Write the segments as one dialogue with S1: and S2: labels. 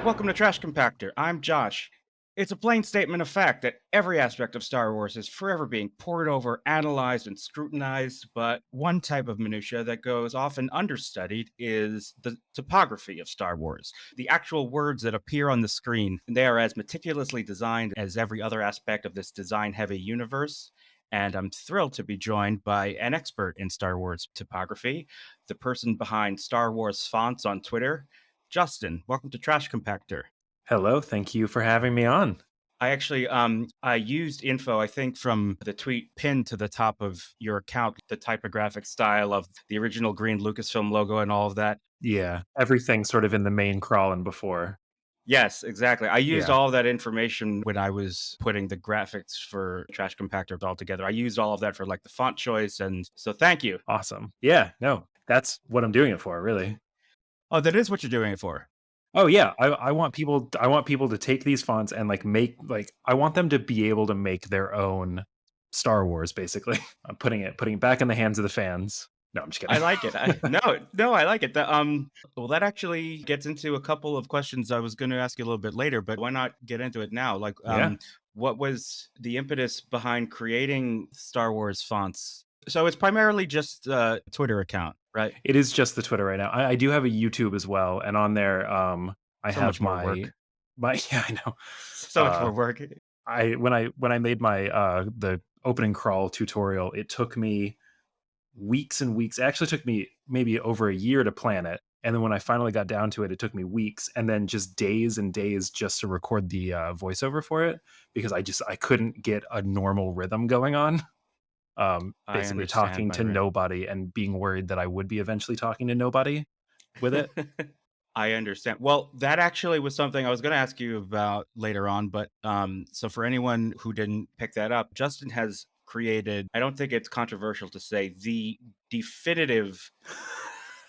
S1: Welcome to Trash Compactor. I'm Josh. It's a plain statement of fact that every aspect of Star Wars is forever being pored over, analyzed, and scrutinized, but one type of minutia that goes often understudied is the topography of Star Wars. The actual words that appear on the screen, they are as meticulously designed as every other aspect of this design-heavy universe. And I'm thrilled to be joined by an expert in Star Wars topography, the person behind Star Wars fonts on Twitter, Justin. Welcome to Trash Compactor.
S2: Hello, thank you for having me on.
S1: I used info, I think, from the tweet pinned to the top of your account, the typographic style of the original green Lucasfilm logo and all of that.
S2: Yeah, everything sort of in the main crawling before.
S1: Yes, exactly. I used
S2: Yeah,
S1: all of that information when I was putting the graphics for Trash Compactor all together. I used all of that for like the font choice, and so thank you.
S2: awesome. Yeah, no, that's what I'm doing it for, really.
S1: Oh, that is what you're doing it for.
S2: Oh yeah, I want people to take these fonts and I want them to be able to make their own Star Wars, basically. I'm putting it back in the hands of the fans. No, I'm just
S1: I
S2: kidding.
S1: like it. No, I like it. Well, that actually gets into a couple of questions I was going to ask you a little bit later, but why not get into it now?
S2: Yeah.
S1: What was the impetus behind creating Star Wars fonts? So it's primarily just a Twitter account, right?
S2: It is just the Twitter right now. I do have a YouTube as well, and on there, I
S1: So much
S2: have
S1: more
S2: my
S1: work.
S2: my yeah, I know.
S1: So much more work.
S2: When I made my the opening crawl tutorial, it took me weeks and weeks. It actually took me maybe over a year to plan it. And then when I finally got down to it, it took me weeks and then just days and days just to record the voiceover for it because I couldn't get a normal rhythm going on.
S1: I
S2: Basically
S1: understand,
S2: talking
S1: my
S2: to
S1: friend.
S2: nobody and being worried that I would be eventually talking to nobody with it.
S1: I understand. Well, that actually was something I was going to ask you about later on, but so for anyone who didn't pick that up, Justin has created, I don't think it's controversial to say, the definitive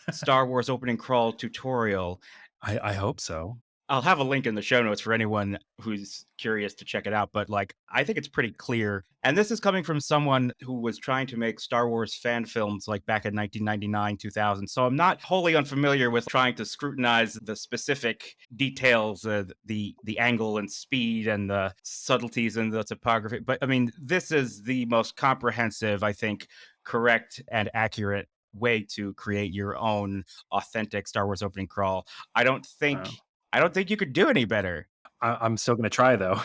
S1: Star Wars opening crawl tutorial.
S2: I hope so.
S1: I'll have a link in the show notes for anyone who's curious to check it out. But like, I think it's pretty clear. And this is coming from someone who was trying to make Star Wars fan films like back in 1999, 2000. So I'm not wholly unfamiliar with trying to scrutinize the specific details, the angle and speed and the subtleties in the topography. But I mean, this is the most comprehensive, I think, correct and accurate way to create your own authentic Star Wars opening crawl. I don't think
S2: Uh,
S1: I don't think you could do any better.
S2: I'm still gonna try though.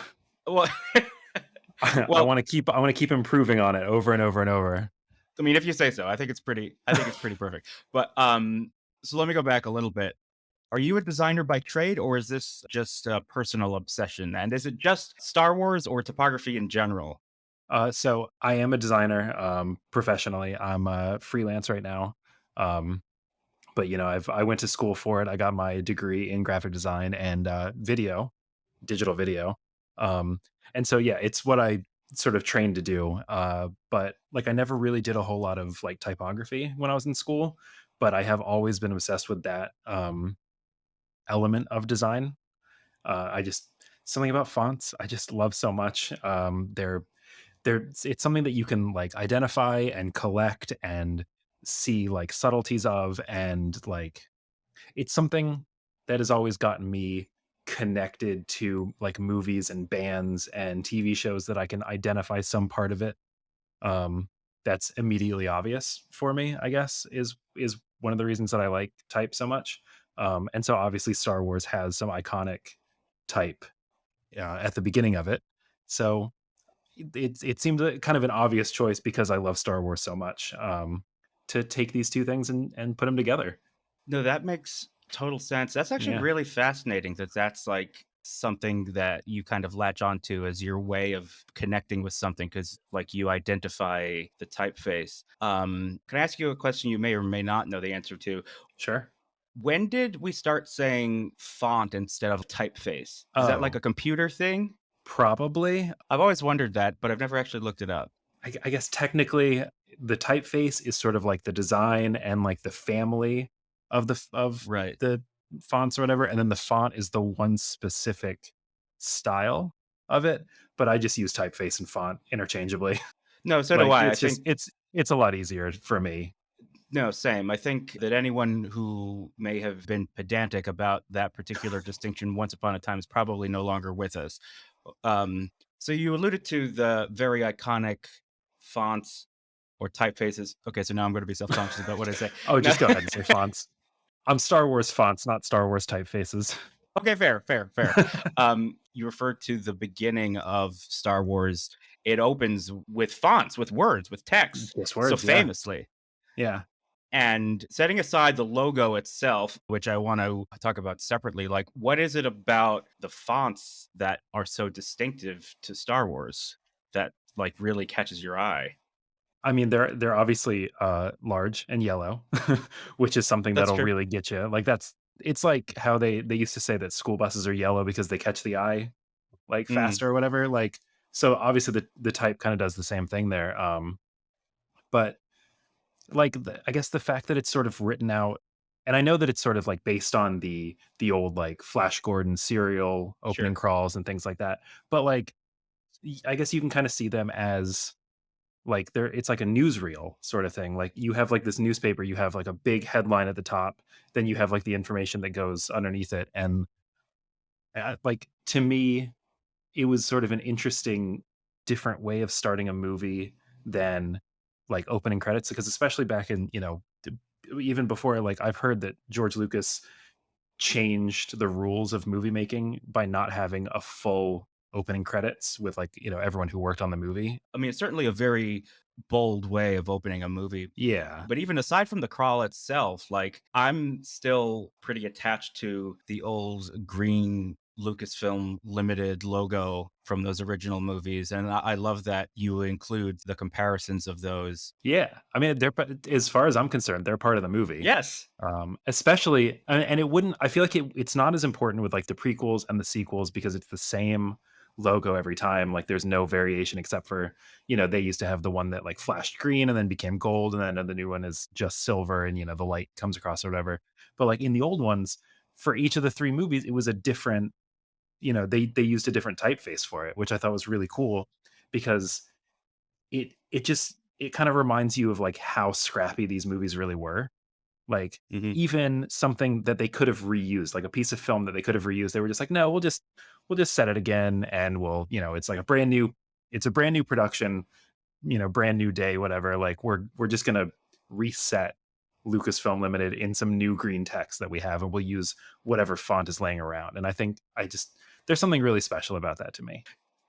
S1: Well,
S2: I
S1: well,
S2: want to keep improving on it over and over and over.
S1: I mean, if you say so, I think it's pretty perfect. But so let me go back a little bit. Are you a designer by trade, or is this just a personal obsession? And is it just Star Wars or topography in general?
S2: So I am a designer professionally. I'm a freelance right now. Um, but I went to school for it. I got my degree in graphic design and digital video. Um, and so yeah, it's what I sort of trained to do. But like I never really did a whole lot of like typography when I was in school, but I have always been obsessed with that element of design. I just something about fonts I just love so much. They're it's something that you can like identify and collect and see like subtleties of, and like it's something that has always gotten me connected to like movies and bands and TV shows that I can identify some part of it. That's immediately obvious for me, I guess, is one of the reasons that I like type so much. And so obviously Star Wars has some iconic type at the beginning of it. So it seemed kind of an obvious choice because I love Star Wars so much, to take these two things and put them together.
S1: No, that makes total sense. That's actually
S2: Yeah.
S1: really fascinating that that's like something that you kind of latch onto as your way of connecting with something because like you identify the typeface. Can I ask you a question you may or may not know the answer to?
S2: Sure.
S1: When did we start saying font instead of typeface? Is that like
S2: Oh,
S1: a computer thing?
S2: probably.
S1: I've always wondered that, but I've never actually looked it up.
S2: I guess technically the typeface is sort of like the design and like the family of
S1: Right.
S2: the fonts or whatever, and then the font is the one specific style of it. But I just use typeface and font interchangeably.
S1: No, so do
S2: Like
S1: I. I
S2: it's just
S1: think
S2: it's a lot easier for me.
S1: No, same. I think that anyone who may have been pedantic about that particular distinction once upon a time is probably no longer with us. So you alluded to the very iconic fonts or typefaces. Okay, so now I'm going to be self-conscious about what I say.
S2: Oh,
S1: No.
S2: just go ahead and say fonts. I'm Star Wars fonts, not Star Wars typefaces.
S1: Okay, fair, fair, fair. You referred to the beginning of Star Wars. It opens with fonts, with words, with text,
S2: Just
S1: so
S2: words, yeah.
S1: famously.
S2: Yeah.
S1: And setting aside the logo itself, which I want to talk about separately, like what is it about the fonts that are so distinctive to Star Wars that like really catches your eye?
S2: I mean, they're obviously, large and yellow, which is something
S1: That's
S2: that'll
S1: true.
S2: really get you. Like, that's it's like how they used to say that school buses are yellow because they catch the eye, like,
S1: Mm,
S2: faster or whatever, like, so obviously the type kinda does the same thing there, but, like, I guess the fact that it's sort of written out, and I know that it's sort of, like, based on the old, like, Flash Gordon serial opening
S1: sure.
S2: crawls and things like that, but, like, I guess you can kinda see them as like there it's like a newsreel sort of thing. Like you have like this newspaper, you have like a big headline at the top, then you have like the information that goes underneath it. And like to me, it was sort of an interesting, different way of starting a movie than like opening credits. Because especially back in, even before, like I've heard that George Lucas changed the rules of movie making by not having a full opening credits with like, everyone who worked on the movie.
S1: I mean, it's certainly a very bold way of opening a movie.
S2: Yeah.
S1: But even aside from the crawl itself, like I'm still pretty attached to the old green Lucasfilm Limited logo from those original movies. And I love that you include the comparisons of those.
S2: Yeah, I mean, as far as I'm concerned, they're part of the movie.
S1: Yes.
S2: Especially, and it wouldn't. I feel like it's not as important with like the prequels and the sequels because it's the same logo every time. Like, there's no variation except for they used to have the one that like flashed green and then became gold, and then the new one is just silver, and the light comes across or whatever. But like in the old ones, for each of the three movies, it was a different. They used a different typeface for it, which I thought was really cool because it kind of reminds you of like how scrappy these movies really were. Like
S1: Hmm.
S2: even something that they could have reused, like a piece of film that they could have reused, they were just like, no, we'll just set it again, and it's like it's a brand new production, brand new day, whatever. Like we're just gonna reset Lucasfilm Limited in some new green text that we have, and we'll use whatever font is laying around. And I think there's something really special about that to me.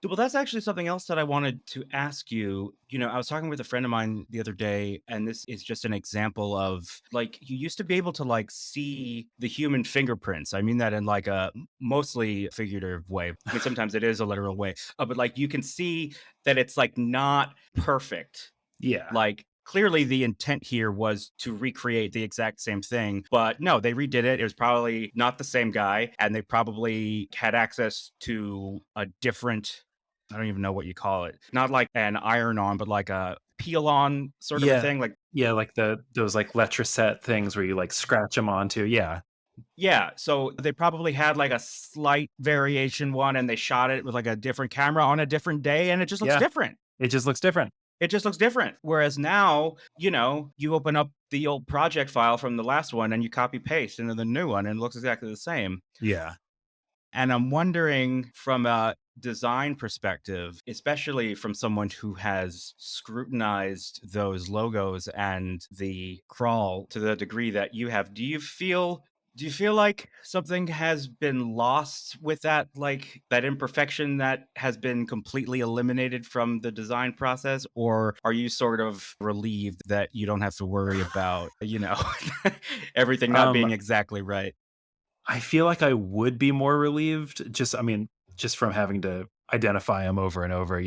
S1: Well, that's actually something else that I wanted to ask you. I was talking with a friend of mine the other day, and this is just an example of like you used to be able to like see the human fingerprints. I mean that in like a mostly figurative way. I mean, sometimes it is a literal way, but like you can see that it's like not perfect.
S2: Yeah.
S1: Like clearly the intent here was to recreate the exact same thing, but no, they redid it. It was probably not the same guy, and they probably had access to a different, I don't even know what you call it. Not like an iron on, but like a peel on sort of a
S2: Yeah.
S1: thing. Like,
S2: Yeah, like those like letraset things where you like scratch them onto. Yeah.
S1: yeah. So they probably had like a slight variation one, and they shot it with like a different camera on a different day, and it just looks
S2: Yeah.
S1: different.
S2: It just looks different.
S1: It just looks different. Whereas now, you open up the old project file from the last one and you copy paste into the new one and it looks exactly the same.
S2: Yeah.
S1: And I'm wondering from a design perspective, especially from someone who has scrutinized those logos and the crawl to the degree that you have, do you feel like something has been lost with that, like that imperfection that has been completely eliminated from the design process? Or are you sort of relieved that you don't have to worry about, everything not
S2: Um,
S1: being exactly right?
S2: I feel like I would be more relieved I mean, just from having to identify them over and over,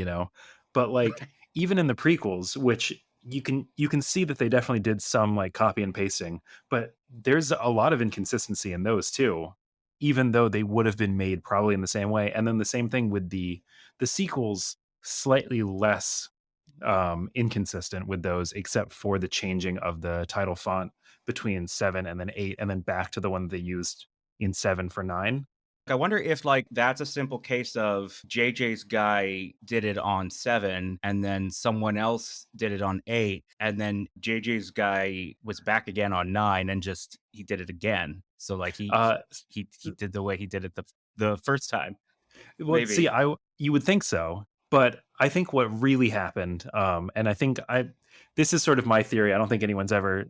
S2: But like even in the prequels, which you can see that they definitely did some like copy and pasting, but there's a lot of inconsistency in those too, even though they would have been made probably in the same way. And then the same thing with the sequels, slightly less inconsistent with those, except for the changing of the title font between 7 and then 8, and then back to the one they used in 7 for 9.
S1: I wonder if like that's a simple case of JJ's guy did it on 7 and then someone else did it on 8 and then JJ's guy was back again on 9 and just he did it again. So like
S2: Uh,
S1: he did the way he did it the first time.
S2: well, see,
S1: Maybe.
S2: you would think so, but I think what really happened, and I think this is sort of my theory. I don't think anyone's ever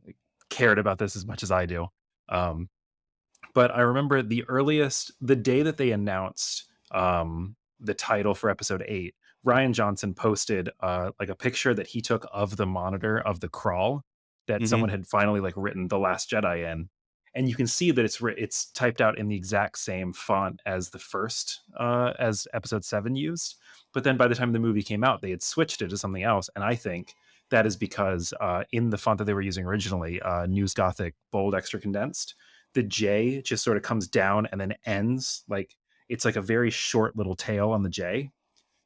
S2: cared about this as much as I do. Um, but I remember the day that they announced the title for episode 8. Ryan Johnson posted like a picture that he took of the monitor of the crawl that someone
S1: Mhm.
S2: had finally like written The Last Jedi in, and you can see that it's typed out in the exact same font as the first as episode 7 used. But then by the time the movie came out, they had switched it to something else, and I think that is because in the font that they were using originally, News Gothic Bold Extra Condensed, the J just sort of comes down and then ends like it's like a very short little tail on the J.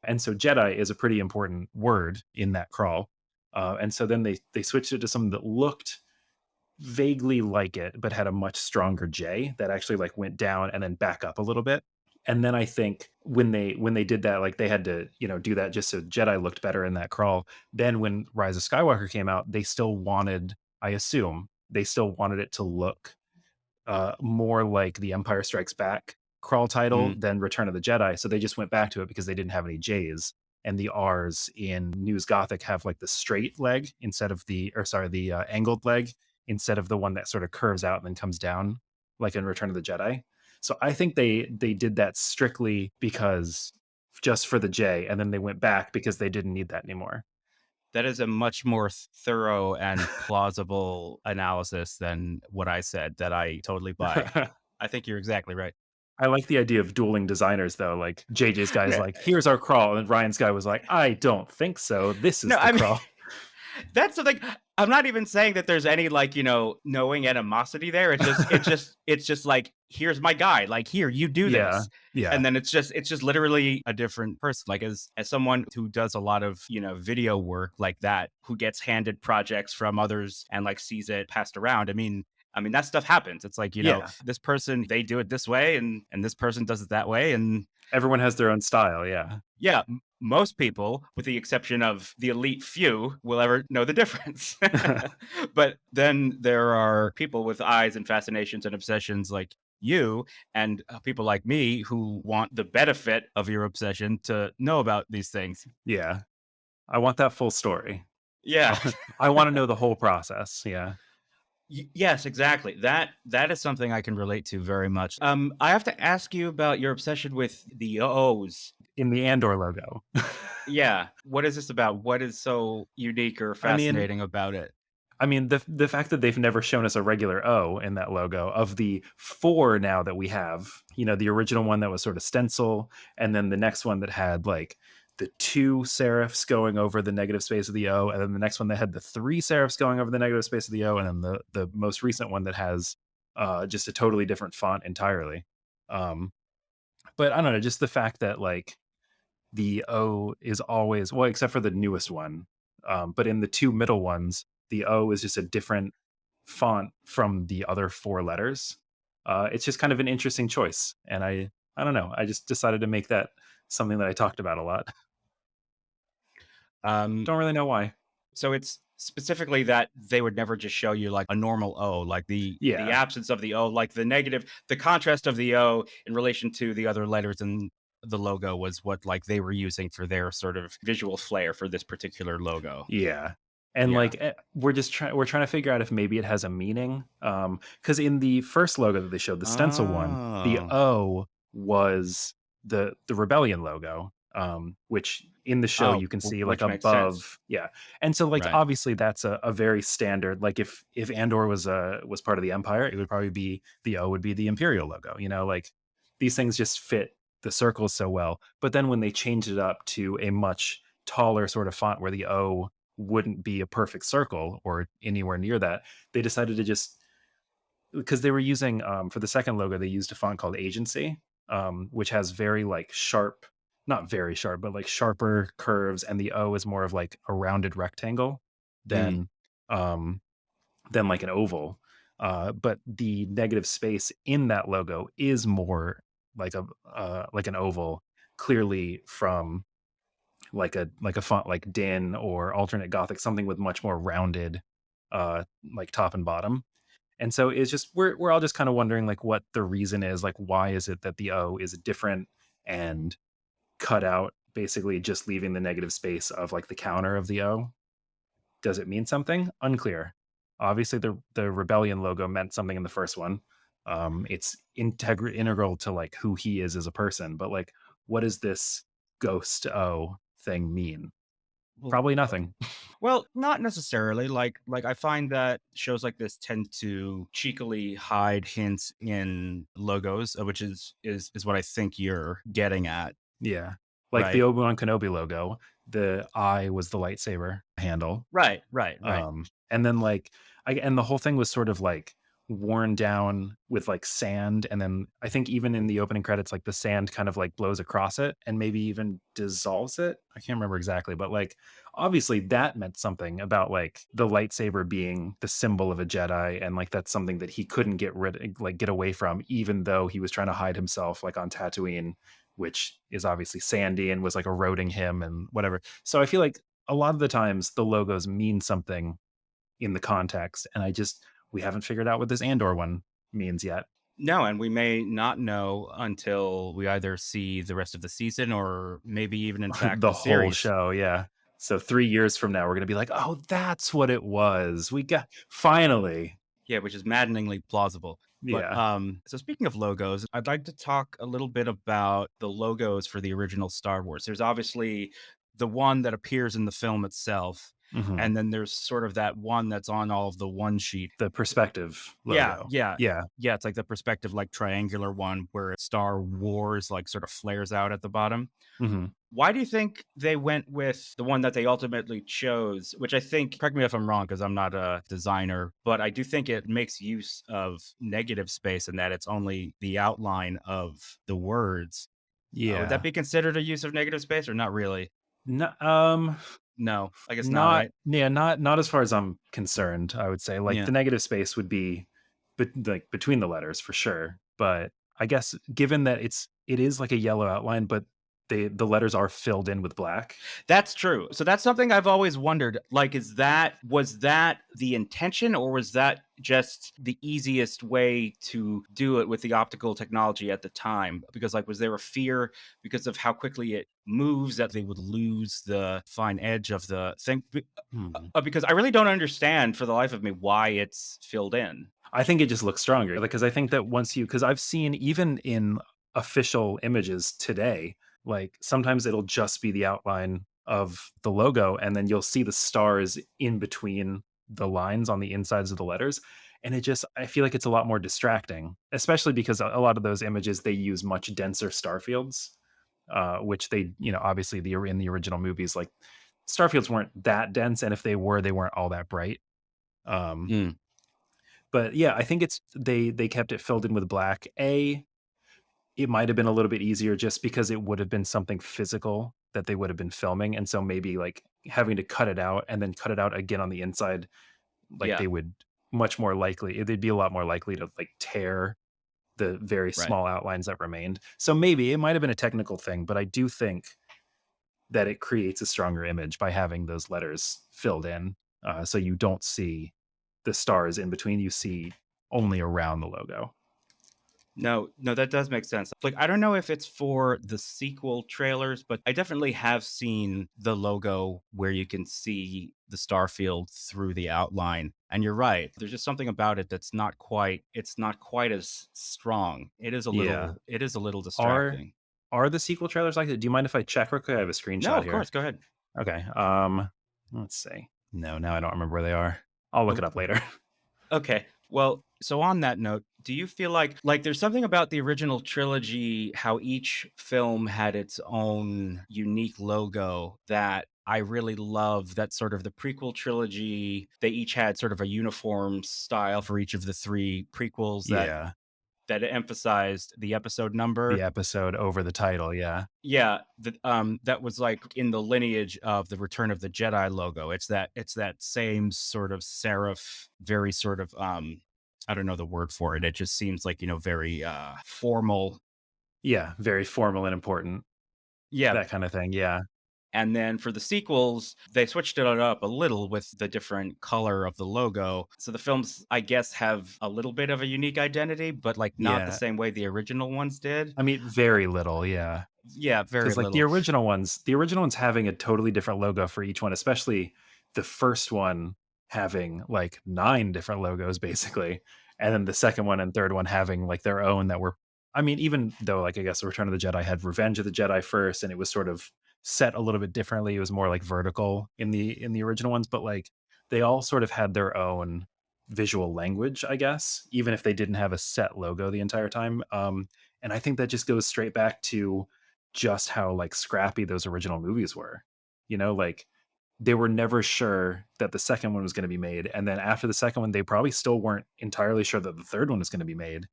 S2: And so Jedi is a pretty important word in that crawl. And so then they switched it to something that looked vaguely like it, but had a much stronger J that actually like went down and then back up a little bit. And then I think when they did that, like they had to, do that just so Jedi looked better in that crawl. Then when Rise of Skywalker came out, they still wanted, I assume, they still wanted it to look more like the Empire Strikes Back crawl title
S1: Mm.
S2: than Return of the Jedi. So they just went back to it because they didn't have any J's. And the R's in News Gothic have like the straight leg instead of the angled leg instead of the one that sort of curves out and then comes down like in Return of the Jedi. So I think they did that strictly because just for the J, and then they went back because they didn't need that anymore.
S1: That is a much more thorough and plausible analysis than what I said that I totally buy. I think you're exactly right.
S2: I like the idea of dueling designers though. Like JJ's guy is
S1: Yeah.
S2: like, here's our crawl. And Ryan's guy was like, I don't think so. This
S1: No,
S2: is the
S1: I mean
S2: crawl.
S1: that's the thing. I'm not even saying that there's any like, knowing animosity there. It's just like, here's my guy. Like, here, you do
S2: Yeah.
S1: this.
S2: Yeah.
S1: And then it's just literally a different person. Like as someone who does a lot of, video work like that, who gets handed projects from others and like sees it passed around. I mean that stuff happens. It's like,
S2: Yeah.
S1: this person they do it this way and this person does it that way and
S2: Everyone has their own style. Yeah.
S1: yeah, most people, with the exception of the elite few, will ever know the difference. But then there are people with eyes and fascinations and obsessions like you, and people like me who want the benefit of your obsession to know about these things.
S2: Yeah. I want that full story.
S1: Yeah.
S2: I want to know the whole process. Yeah.
S1: Yes, exactly. That is something I can relate to very much. I have to ask you about your obsession with the O's.
S2: In the Andor logo.
S1: Yeah. What is this about? What is so unique or
S2: I mean,
S1: fascinating about it?
S2: the fact that they've never shown us a regular O in that logo of the 4 now that we have, the original one that was sort of stencil, and then the next one that had like the 2 serifs going over the negative space of the O, and then the next one that had the 3 serifs going over the negative space of the O, and then the most recent one that has just a totally different font entirely. Um, but I don't know, just the fact that like the O is always, well, except for the newest one. But in the 2 middle ones, the O is just a different font from the other 4 letters. It's just kind of an interesting choice, and I don't know. I just decided to make that something that I talked about a lot.
S1: Um,
S2: Don't really know why.
S1: so it's specifically that they would never just show you like a normal O, like the
S2: Yeah,
S1: absence of the O, like the contrast of the O in relation to the other letters in the logo was what like they were using for their sort of visual flair for this particular logo.
S2: yeah. And
S1: Yeah.
S2: like we're trying to figure out if maybe it has a meaning. Because in the first logo that they showed, the stencil one, the
S1: Oh.
S2: O was the rebellion logo, which in the show
S1: Oh,
S2: you can see like
S1: which makes sense.
S2: above. Yeah. And so like
S1: Right.
S2: obviously that's a very standard, like if Andor was part of the Empire, it would probably be the O would be the Imperial logo, like these things just fit the circles so well. But then when they changed it up to a much taller sort of font where the O wouldn't be a perfect circle or anywhere near that, they decided to just, because they were using for the second logo they used a font called Agency, which has very like sharp, not very sharp, but like sharper curves, and the O is more of like a rounded rectangle
S1: Mm.
S2: than um than like an oval. But the negative space in that logo is more like a like an oval, clearly from like a font like Din or alternate Gothic, something with much more rounded like top and bottom. And so it's just we're all just kind of wondering like what the reason is, like why is it that the O is different and cut out, basically just leaving the negative space of like the counter of the O. Does it mean something? Unclear. Obviously, the rebellion logo meant something in the first one. It's integral to like who he is as a person. But like, what does this ghost O thing mean?
S1: Well,
S2: Probably nothing.
S1: well, not necessarily. Like I find that shows like this tend to cheekily hide hints in logos, which is what I think you're getting at,
S2: Yeah, like the
S1: right?
S2: Obi Wan Kenobi logo. The I was the lightsaber handle.
S1: Right, right, right.
S2: And then like and the whole thing was sort of like worn down with like sand, and then I think even in the opening credits, like the sand kind of like blows across it and maybe even dissolves it. I can't remember exactly, but like obviously that meant something about like the lightsaber being the symbol of a Jedi, and like that's something that he couldn't get away from, even though he was trying to hide himself like on Tatooine, which is obviously sandy and was like eroding him and whatever. So I feel like a lot of the times the logos mean something in the context, and we haven't figured out what this Andor one means yet.
S1: No, and we may not know until we either see the rest of the season or maybe even, in fact,
S2: The
S1: the
S2: whole
S1: series.
S2: show, yeah. So 3 years from now, we're gonna be like, "Oh, that's what it was. We got finally."
S1: Yeah, which is maddeningly plausible. But
S2: Yeah.
S1: so speaking of logos, I'd like to talk a little bit about the logos for the original Star Wars. There's obviously the one that appears in the film itself,
S2: Mhm.
S1: and then there's sort of that one that's on all of the one sheet.
S2: The perspective
S1: Yeah,
S2: logo.
S1: yeah.
S2: Yeah.
S1: Yeah, it's like the perspective, like triangular one where Star Wars like sort of flares out at the bottom.
S2: Mhm.
S1: Why do you think they went with the one that they ultimately chose? Which I think, correct me if I'm wrong, because I'm not a designer, but I do think it makes use of negative space in that it's only the outline of the words. Would that
S2: Yeah.
S1: be considered a use of negative space or not really?
S2: No,
S1: No, I guess not,
S2: not
S1: right?
S2: yeah, not as far as I'm concerned, I would say. Like,
S1: Yeah.
S2: the negative space would be like, between the letters for sure, but I guess given that it is like a yellow outline, but the letters are filled in with black.
S1: That's true. So that's something I've always wondered. Like, was that the intention or was that just the easiest way to do it with the optical technology at the time? Because, like, was there a fear because of how quickly it moves that they would lose the fine edge of the thing?
S2: Hmm.
S1: Because I really don't understand for the life of me why it's filled in.
S2: I think it just looks stronger because I think that because I've seen even in official images today, like sometimes it'll just be the outline of the logo, and then you'll see the stars in between the lines on the insides of the letters. And I feel like it's a lot more distracting, especially because a lot of those images, they use much denser star fields, which obviously in the original movies, like star fields weren't that dense. And if they were, they weren't all that bright. Um,
S1: Mm,
S2: but yeah, I think it's they kept it filled in with black. It might have been a little bit easier just because it would have been something physical that they would have been filming, and so maybe like having to cut it out and then cut it out again on the inside, like
S1: yeah,
S2: they'd be a lot more likely to like tear the very
S1: right.
S2: small outlines that remained. So maybe it might have been a technical thing, but I do think that it creates a stronger image by having those letters filled in, so you don't see the stars in between. You see only around the logo.
S1: No, no, that does make sense. Like, I don't know if it's for the sequel trailers, but I definitely have seen the logo where you can see the Starfield through the outline. And you're right. There's just something about it that's it's not quite as strong.
S2: Yeah.
S1: It is a little
S2: Are
S1: distracting.
S2: are the sequel trailers like that? Do you mind if I check real quick? I have a
S1: No,
S2: screenshot
S1: of
S2: here.
S1: course, go ahead.
S2: Okay. Let's see. No, now I don't remember where they are. I'll look
S1: Oh,
S2: it up later.
S1: okay. Well, so on that note, do you feel like there's something about the original trilogy, how each film had its own unique logo that I really love, that sort of the prequel trilogy, they each had sort of a uniform style for each of the three prequels
S2: Yeah.
S1: that emphasized the episode
S2: The
S1: number.
S2: episode over the title, yeah.
S1: Yeah, that was like in the lineage of the Return of the Jedi logo. It's that same sort of serif, very sort of I don't know the word for it. It just seems like, very formal
S2: Yeah, very formal and important,
S1: Yeah.
S2: that kind of thing. Yeah.
S1: And then for the sequels, they switched it up a little with the different color of the logo. So the films, I guess, have a little bit of a unique identity, but like not the
S2: Yeah.
S1: same way the original ones did.
S2: I mean, very little. Yeah.
S1: Yeah, very
S2: Because like
S1: little.
S2: the original ones having a totally different logo for each one, especially the first one having like 9 different logos basically, and then the second one and third one having like their own that were, I mean, even though like I guess Return of the Jedi had Revenge of the Jedi first and it was sort of set a little bit differently. It was more like vertical in the original ones, but like they all sort of had their own visual language, I guess, even if they didn't have a set logo the entire time. And I think that just goes straight back to just how like scrappy those original movies were. You know, like they were never sure that the second one was going to be made, and then after the second one they probably still weren't entirely sure that the third one was going to be made.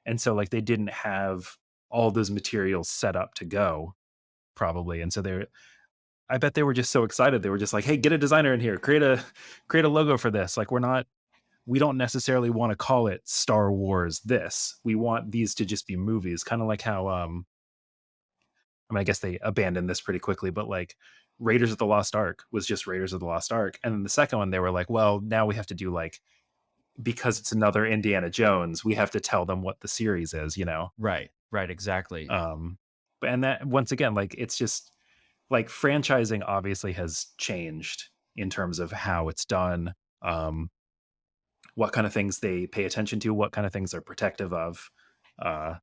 S2: And so like they didn't have all those materials set up to go probably. And so they, I bet they were just so excited. They were just like, "Hey, get a designer in here. Create a logo for this. Like we don't necessarily want to call it Star Wars this. We want these to just be movies." Kind of like how I mean, I guess they abandoned this pretty quickly, but like Raiders of the Lost Ark was just Raiders of the Lost Ark. And then the second one, they were like, well, now we have to do like, because it's another Indiana Jones, we have to tell them what the series is, you know?
S1: Right. Right. Exactly.
S2: Um, and that, once again, like, it's just like franchising obviously has changed in terms of how it's done, um, what kind of things they pay attention to, what kind of things they're protective of. Uh,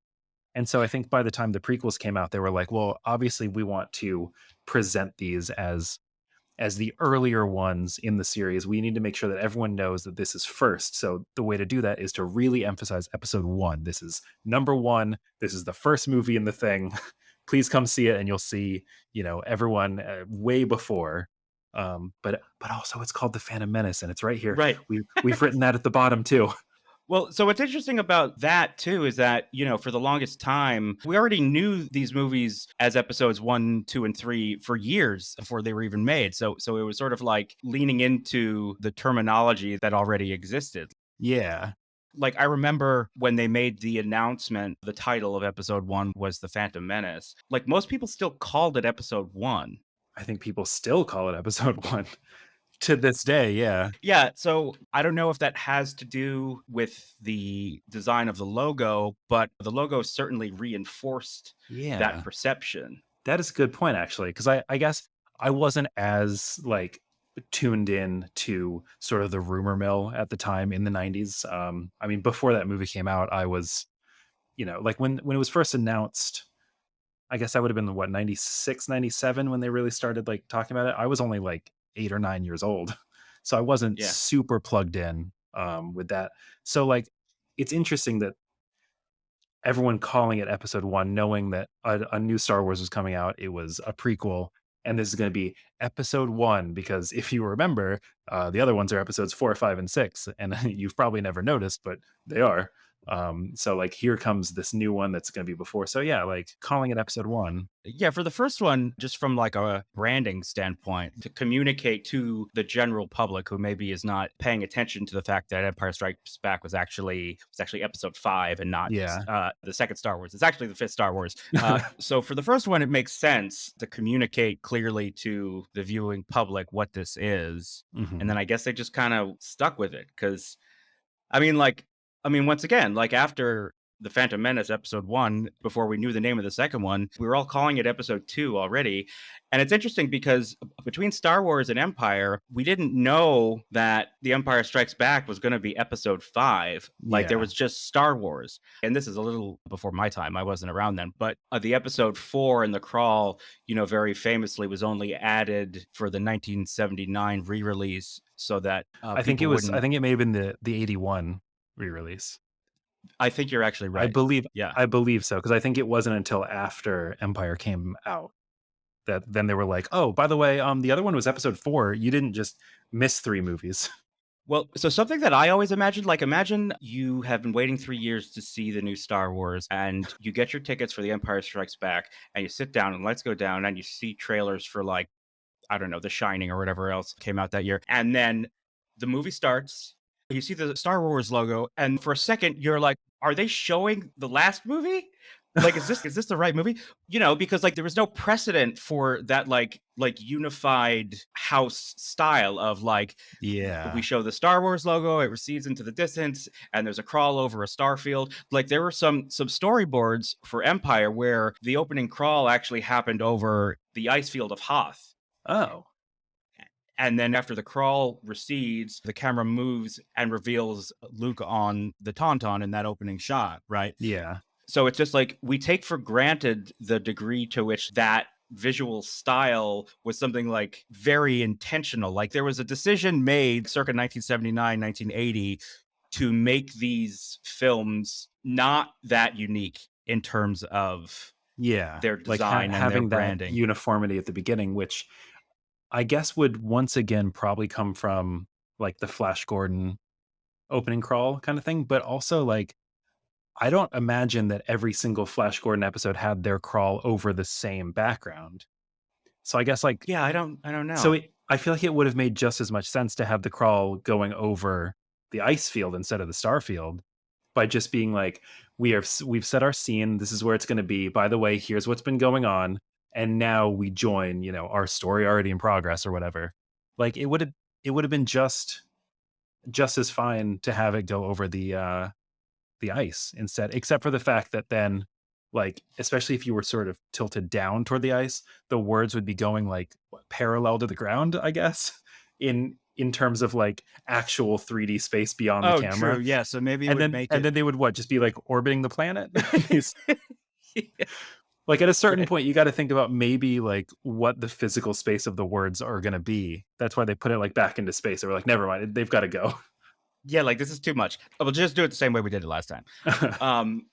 S2: And so I think by the time the prequels came out, they were like, well, obviously we want to present these as the earlier ones in the series. We need to make sure that everyone knows that this is first. So the way to do that is to really emphasize episode 1. This is number 1. This is the first movie in the thing. Please come see it and you'll see, you know, everyone way before. But also it's called The Phantom Menace and it's right here.
S1: Right.
S2: We've written that at the bottom too.
S1: Well, so what's interesting about that too is that, for the longest time, we already knew these movies as episodes 1, 2, and 3 for years before they were even made. So it was sort of like leaning into the terminology that already existed.
S2: Yeah.
S1: Like I remember when they made the announcement, the title of episode 1 was The Phantom Menace. Like most people still called it episode 1.
S2: I think people still call it episode 1 to this day, yeah.
S1: Yeah, so I don't know if that has to do with the design of the logo, but the logo certainly reinforced that
S2: Yeah.
S1: perception.
S2: That is a good point actually, because I guess I wasn't as, like, tuned in to sort of the rumor mill at the time in the '90s. I mean, before that movie came out, I was, you know, like, when it was first announced, I guess I would have been, what, 96, 97 when they really started, like, talking about it? I was only, like, 8 or 9 years old, so I wasn't
S1: Yeah.
S2: super plugged in, with that. So, like, it's interesting that everyone calling it episode 1, knowing that a new Star Wars was coming out. It was a prequel, and this is going to be episode 1 because if you remember, the other ones are episodes 4, 5, and 6, and you've probably never noticed, but they are. So like here comes this new one that's going to be before. So yeah, like calling it episode 1.
S1: Yeah, for the first one, just from like a branding standpoint, to communicate to the general public who maybe is not paying attention to the fact that Empire Strikes Back was actually episode 5 and not
S2: Yeah.
S1: the second Star Wars. It's actually the fifth Star Wars. So for the first one, it makes sense to communicate clearly to the viewing public what this is, and
S2: Hmm.
S1: then I guess they just kind of stuck with it because I mean, like, once again, like after the Phantom Menace episode 1, before we knew the name of the second one, we were all calling it episode 2 already. And it's interesting because between Star Wars and Empire, we didn't know that The Empire Strikes Back was going to be episode 5. Like there
S2: Yeah.
S1: was just Star Wars. And this is a little before my time. I wasn't around then. But the episode 4 in the crawl, very famously was only added for the 1979 re-release so that people
S2: I
S1: wouldn't.
S2: think it may have been the '81 re-release.
S1: I think you're actually
S2: I
S1: right.
S2: believe
S1: Yeah.
S2: I believe so because I think it wasn't until after Empire came out that then they were like, "Oh, by the way, the other one was episode 4. You didn't just miss 3 movies."
S1: Well, so something that I always imagined, like imagine you have been waiting 3 years to see the new Star Wars and you get your tickets for The Empire Strikes Back and you sit down and lights go down and you see trailers for like, I don't know, The Shining or whatever else came out that year. And then the movie starts, you see the Star Wars logo, and for a second you're like, are they showing the last movie? Like, is this the right movie? You know, because like there was no precedent for that like unified house style of like we
S2: Yeah.
S1: show the Star Wars logo, it recedes into the distance, and there's a crawl over a star field. Like there were some storyboards for Empire where the opening crawl actually happened over the ice field of Hoth.
S2: Oh,
S1: And then after the crawl recedes, the camera moves and reveals Luke on the Tauntaun in that opening shot, right?
S2: yeah.
S1: So it's just like we take for granted the degree to which that visual style was something like very intentional. Like there was a decision made circa 1979, 1980 to make these films not that unique in terms of
S2: Yeah.
S1: their
S2: Like
S1: design and their
S2: having that
S1: branding.
S2: uniformity at the beginning, which I guess would once again probably come from like the Flash Gordon opening crawl kind of thing, but also like I don't imagine that every single Flash Gordon episode had their crawl over the same background. So I guess like
S1: Yeah, I don't
S2: so
S1: know.
S2: it, I feel like it would have made just as much sense to have the crawl going over the ice field instead of the star field by just being like we've set our scene, this is where it's going to be. By the way, here's what's been going on and now we join, our story already in progress or whatever. Like it would have been just as fine to have it go over the ice instead, except for the fact that then, like, especially if you were sort of tilted down toward the ice, the words would be going like what, parallel to the ground, I guess, in terms of like actual 3D space beyond the
S1: Oh, true.
S2: camera.
S1: Yeah, so maybe it
S2: And
S1: would
S2: then
S1: make
S2: and
S1: it
S2: then they would what, just be like orbiting the planet? These-
S1: Yeah,
S2: like at a certain
S1: right.
S2: point you got to think about maybe like what the physical space of the words are going to be. That's why they put it like back into space. They were like, never mind, they've got to go.
S1: Yeah, like this is too much. We'll just do it the same way we did it last time. Um,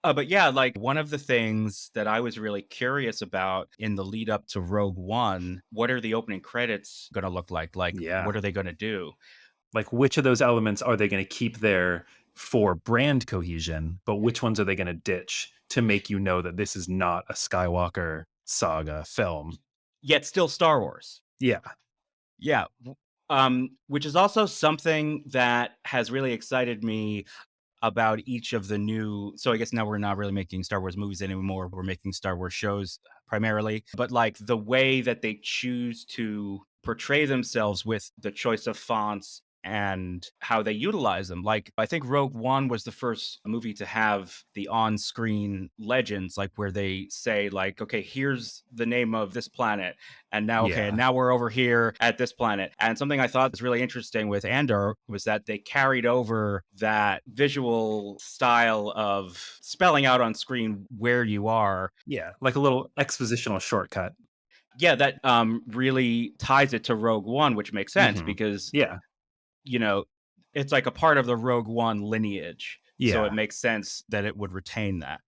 S1: but yeah, like one of the things that I was really curious about in the lead up to Rogue One, what are the opening credits going to look like? Like,
S2: Yeah.
S1: what are they going to do?
S2: Like, which of those elements are they going to keep there for brand cohesion, but which ones are they going to ditch to make you know that this is not a Skywalker saga film?
S1: Yet still Star Wars.
S2: Yeah.
S1: Yeah. Which is also something that has really excited me about each of the new. So I guess now we're not really making Star Wars movies anymore. We're making Star Wars shows primarily. But like the way that they choose to portray themselves with the choice of fonts and how they utilize them. Like I think Rogue One was the first movie to have the on-screen legends, like where they say, like, okay, here's the name of this planet. And now, okay, and
S2: Yeah.
S1: now we're over here at this planet. And something I thought was really interesting with Andor was that they carried over that visual style of spelling out on screen where you are.
S2: Yeah. Like a little expositional shortcut.
S1: Yeah, that really ties it to Rogue One, which makes sense
S2: Hmm.
S1: because,
S2: Yeah.
S1: you know, it's like a part of the Rogue One lineage. So it
S2: Yeah.
S1: makes sense that it would retain that.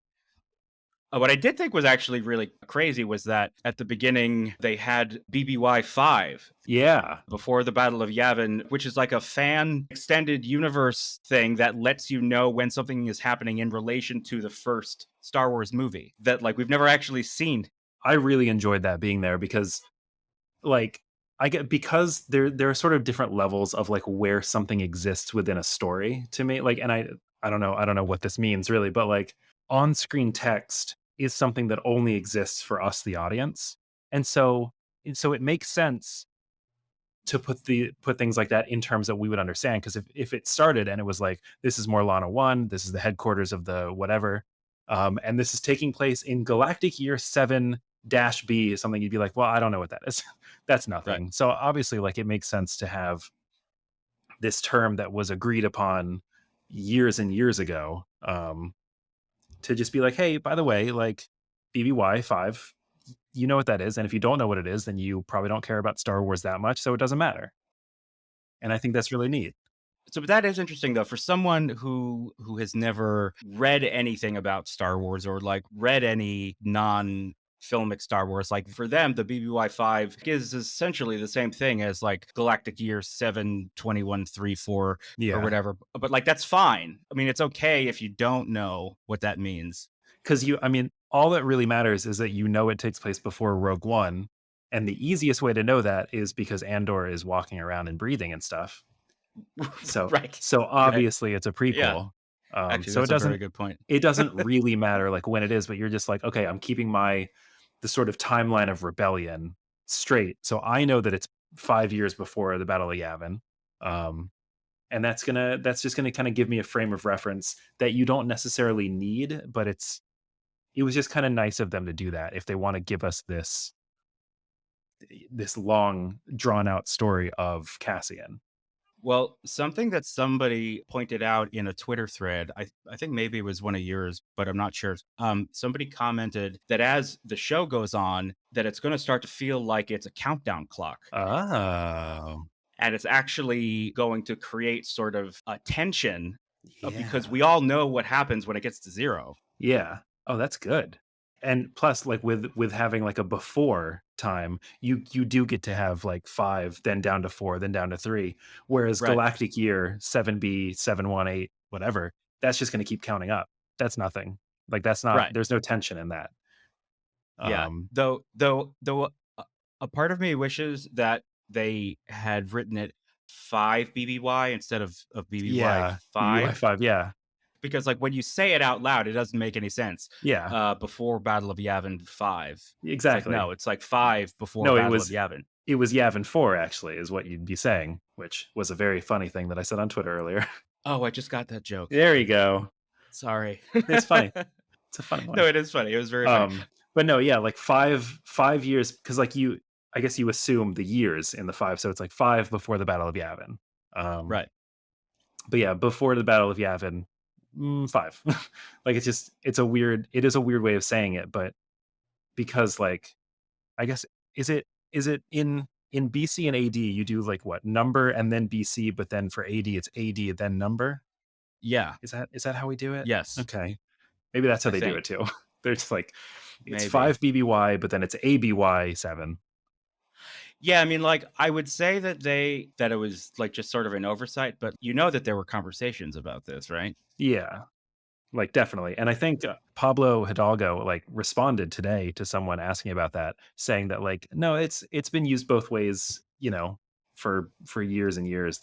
S1: What I did think was actually really crazy was that at the beginning they had BBY5
S2: Yeah.
S1: before the Battle of Yavin, which is like a fan extended universe thing that lets you know when something is happening in relation to the first Star Wars movie that like we've never actually seen.
S2: I really enjoyed that being there because like I get because there are sort of different levels of like where something exists within a story to me. Like, and I don't know what this means really, but like on-screen text is something that only exists for us, the audience. And so it makes sense to put things like that in terms that we would understand. Because if it started and it was like, this is Morlana One, this is the headquarters of the whatever, and this is taking place in Galactic Year 7 B, something you'd be like, well, I don't know what that is. That's
S1: Right.
S2: nothing. So obviously, like it makes sense to have this term that was agreed upon years and years ago, to just be like, hey, by the way, like BBY5, you know what that is. And if you don't know what it is, then you probably don't care about Star Wars that much. So it doesn't matter. And I think that's really neat.
S1: So but that is interesting though for someone who has never read anything about Star Wars or like read any non filmic Star Wars, like for them the BBY5 is essentially the same thing as like Galactic Year 72134 or
S2: Yeah.
S1: whatever. But like that's fine. I mean, it's okay if you don't know what that means.
S2: Because I mean, all that really matters is that you know it takes place before Rogue One. And the easiest way to know that is because Andor is walking around and breathing and stuff. So
S1: Right.
S2: so
S1: Right.
S2: obviously it's a
S1: Yeah.
S2: prequel.
S1: Actually,
S2: So
S1: that's a very good point.
S2: it doesn't really matter like when it is, but you're just like, okay, I'm keeping the sort of timeline of rebellion straight. So I know that it's 5 years before the Battle of Yavin. Um, and that's just gonna kind of give me a frame of reference that you don't necessarily need, but it was just kind of nice of them to do that if they want to give us this long drawn out story of Cassian.
S1: Well, something that somebody pointed out in a Twitter thread, I think maybe it was one of yours, but I'm not sure. Somebody commented that as the show goes on, that it's going to start to feel like it's a countdown clock.
S2: Oh,
S1: And it's actually going to create sort of a tension because
S2: yeah.
S1: we all know what happens when it gets to zero.
S2: Yeah. Oh, that's good. And plus, like with having like a before time, you do get to have like 5, then down to 4, then down to 3. Whereas
S1: Right.
S2: Galactic Year 7B 718 whatever, that's just going to keep counting up. That's nothing. Like that's not.
S1: Right.
S2: There's no tension in that.
S1: Yeah.
S2: Um.
S1: Though a part of me wishes that they had written it 5 BBY instead of BBY
S2: Yeah. BBY
S1: 5,
S2: 5. Yeah.
S1: because like when you say it out loud, it doesn't make any sense.
S2: Yeah.
S1: Before Battle of Yavin 5. It's like
S2: Exactly.
S1: no, it's like 5 before
S2: No,
S1: Battle of Yavin.
S2: it was Yavin 4 actually is what you'd be saying, which was a very funny thing that I said on Twitter earlier.
S1: Oh, I just got that joke.
S2: There you go.
S1: Sorry.
S2: It's funny. It's a funny
S1: No,
S2: one.
S1: it is funny. It was very funny.
S2: But no, yeah, like 5 years because like I guess you assume the years in the 5, so it's like 5 before the Battle of Yavin. Um,
S1: Right.
S2: but yeah, before the Battle of Yavin, 5. Like it is a weird way of saying it, but because like I guess is it in BC and AD you do like what number and then BC, but then for AD it's AD then number.
S1: Yeah.
S2: Is that how we do it?
S1: Yes.
S2: Okay, maybe that's how
S1: I
S2: they do
S1: think
S2: it too. They're just like it's
S1: maybe.
S2: 5 BBY, but then it's ABY 7.
S1: Yeah, I mean, like, I would say that it was like just sort of an oversight, but you know that there were conversations about this, right?
S2: Yeah, like definitely. And I think Pablo Hidalgo like responded today to someone asking about that, saying that like no, it's been used both ways, for years and years.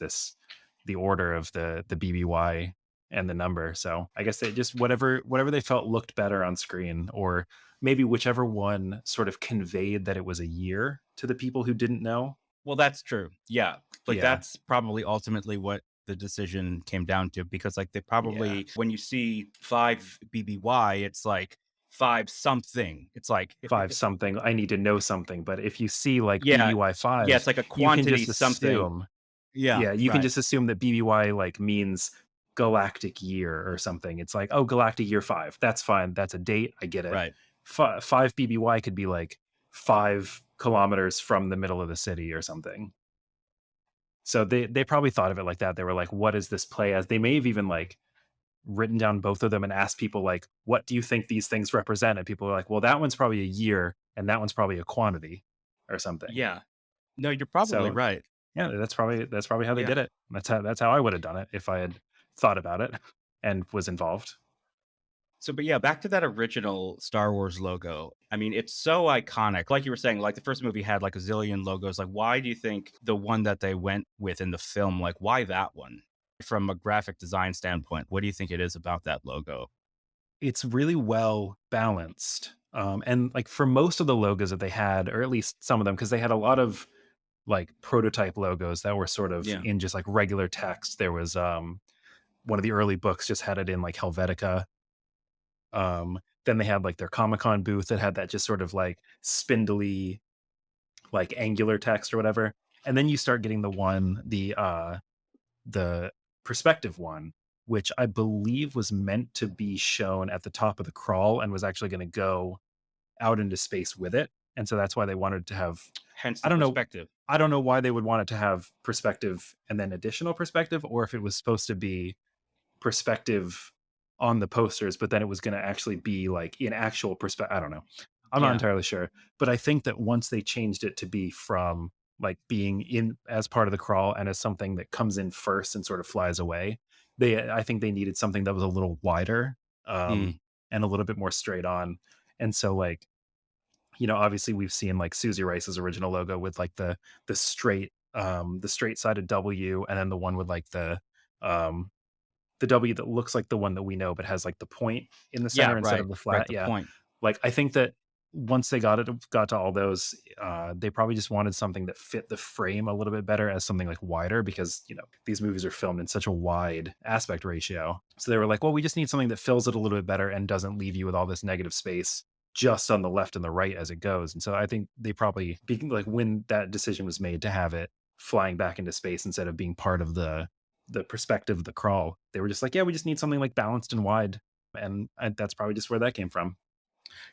S2: The order of the BBY and the number. So I guess they just whatever they felt looked better on screen, or maybe whichever one sort of conveyed that it was a year to the people who didn't know.
S1: Well, that's true. Yeah. Like
S2: Yeah,
S1: that's probably ultimately what the decision came down to because like they
S2: yeah.
S1: probably when you see 5 BBY, it's like 5 something. It's like
S2: Five something. I need to know something. But if you see like
S1: yeah.
S2: BBY
S1: Yeah,
S2: 5,
S1: it's like a
S2: you can
S1: quantity
S2: just
S1: something.
S2: assume.
S1: Yeah,
S2: Yeah, you can
S1: right.
S2: just assume that BBY like means galactic year or something. It's like, oh, galactic year 5. That's fine. That's a date. I get it.
S1: Right.
S2: 5 BBY could be like 5 kilometers from the middle of the city or something. So they probably thought of it like that. They were like, what is this play as? They may have even like written down both of them and asked people like, what do you think these things represent? And people are like, well, that one's probably a year and that one's probably a quantity or something.
S1: Yeah. No, you're probably
S2: So
S1: right.
S2: yeah, that's probably how they
S1: Yeah.
S2: did it. That's how I would have done it if I had thought about it and was involved.
S1: So, but yeah, back to that original Star Wars logo. I mean, it's so iconic. Like you were saying, like the first movie had like a zillion logos. Like, why do you think the one that they went with in the film, like, why that one? From a graphic design standpoint, what do you think it is about that logo?
S2: It's really well balanced. And like for most of the logos that they had, or at least some of them, because they had a lot of like prototype logos that were sort of
S1: Yeah.
S2: in just like regular text. There was one of the early books just had it in like Helvetica. Then they had like their Comic Con booth that had that just sort of like spindly, like angular text or whatever. And then you start getting the perspective one, which I believe was meant to be shown at the top of the crawl and was actually going to go out into space with it. And so that's why they wanted to have
S1: Hence
S2: I
S1: the
S2: don't know
S1: perspective.
S2: I don't know why they would want it to have perspective and then additional perspective, or if it was supposed to be perspective on the posters, but then it was going to actually be like in actual perspective. I don't know. I'm not
S1: Yeah.
S2: entirely sure, but I think that once they changed it to be from like being in as part of the crawl and as something that comes in first and sort of flies away, I think they needed something that was a little wider,
S1: Mm.
S2: and a little bit more straight on. And so like, obviously we've seen like Susie Rice's original logo with like the straight sided W, and then the one with like um the W that looks like the one that we know, but has like the point in the
S1: Yeah,
S2: center instead
S1: right,
S2: of the
S1: right,
S2: flat.
S1: the
S2: Yeah.
S1: point.
S2: Like I think that once they got to all those, they probably just wanted something that fit the frame a little bit better as something like wider because these movies are filmed in such a wide aspect ratio. So they were like, well, we just need something that fills it a little bit better and doesn't leave you with all this negative space just on the left and the right as it goes. And so I think they probably like when that decision was made to have it flying back into space instead of being part of the perspective of the crawl, they were just like, yeah, we just need something like balanced and wide. And that's probably just where that came from.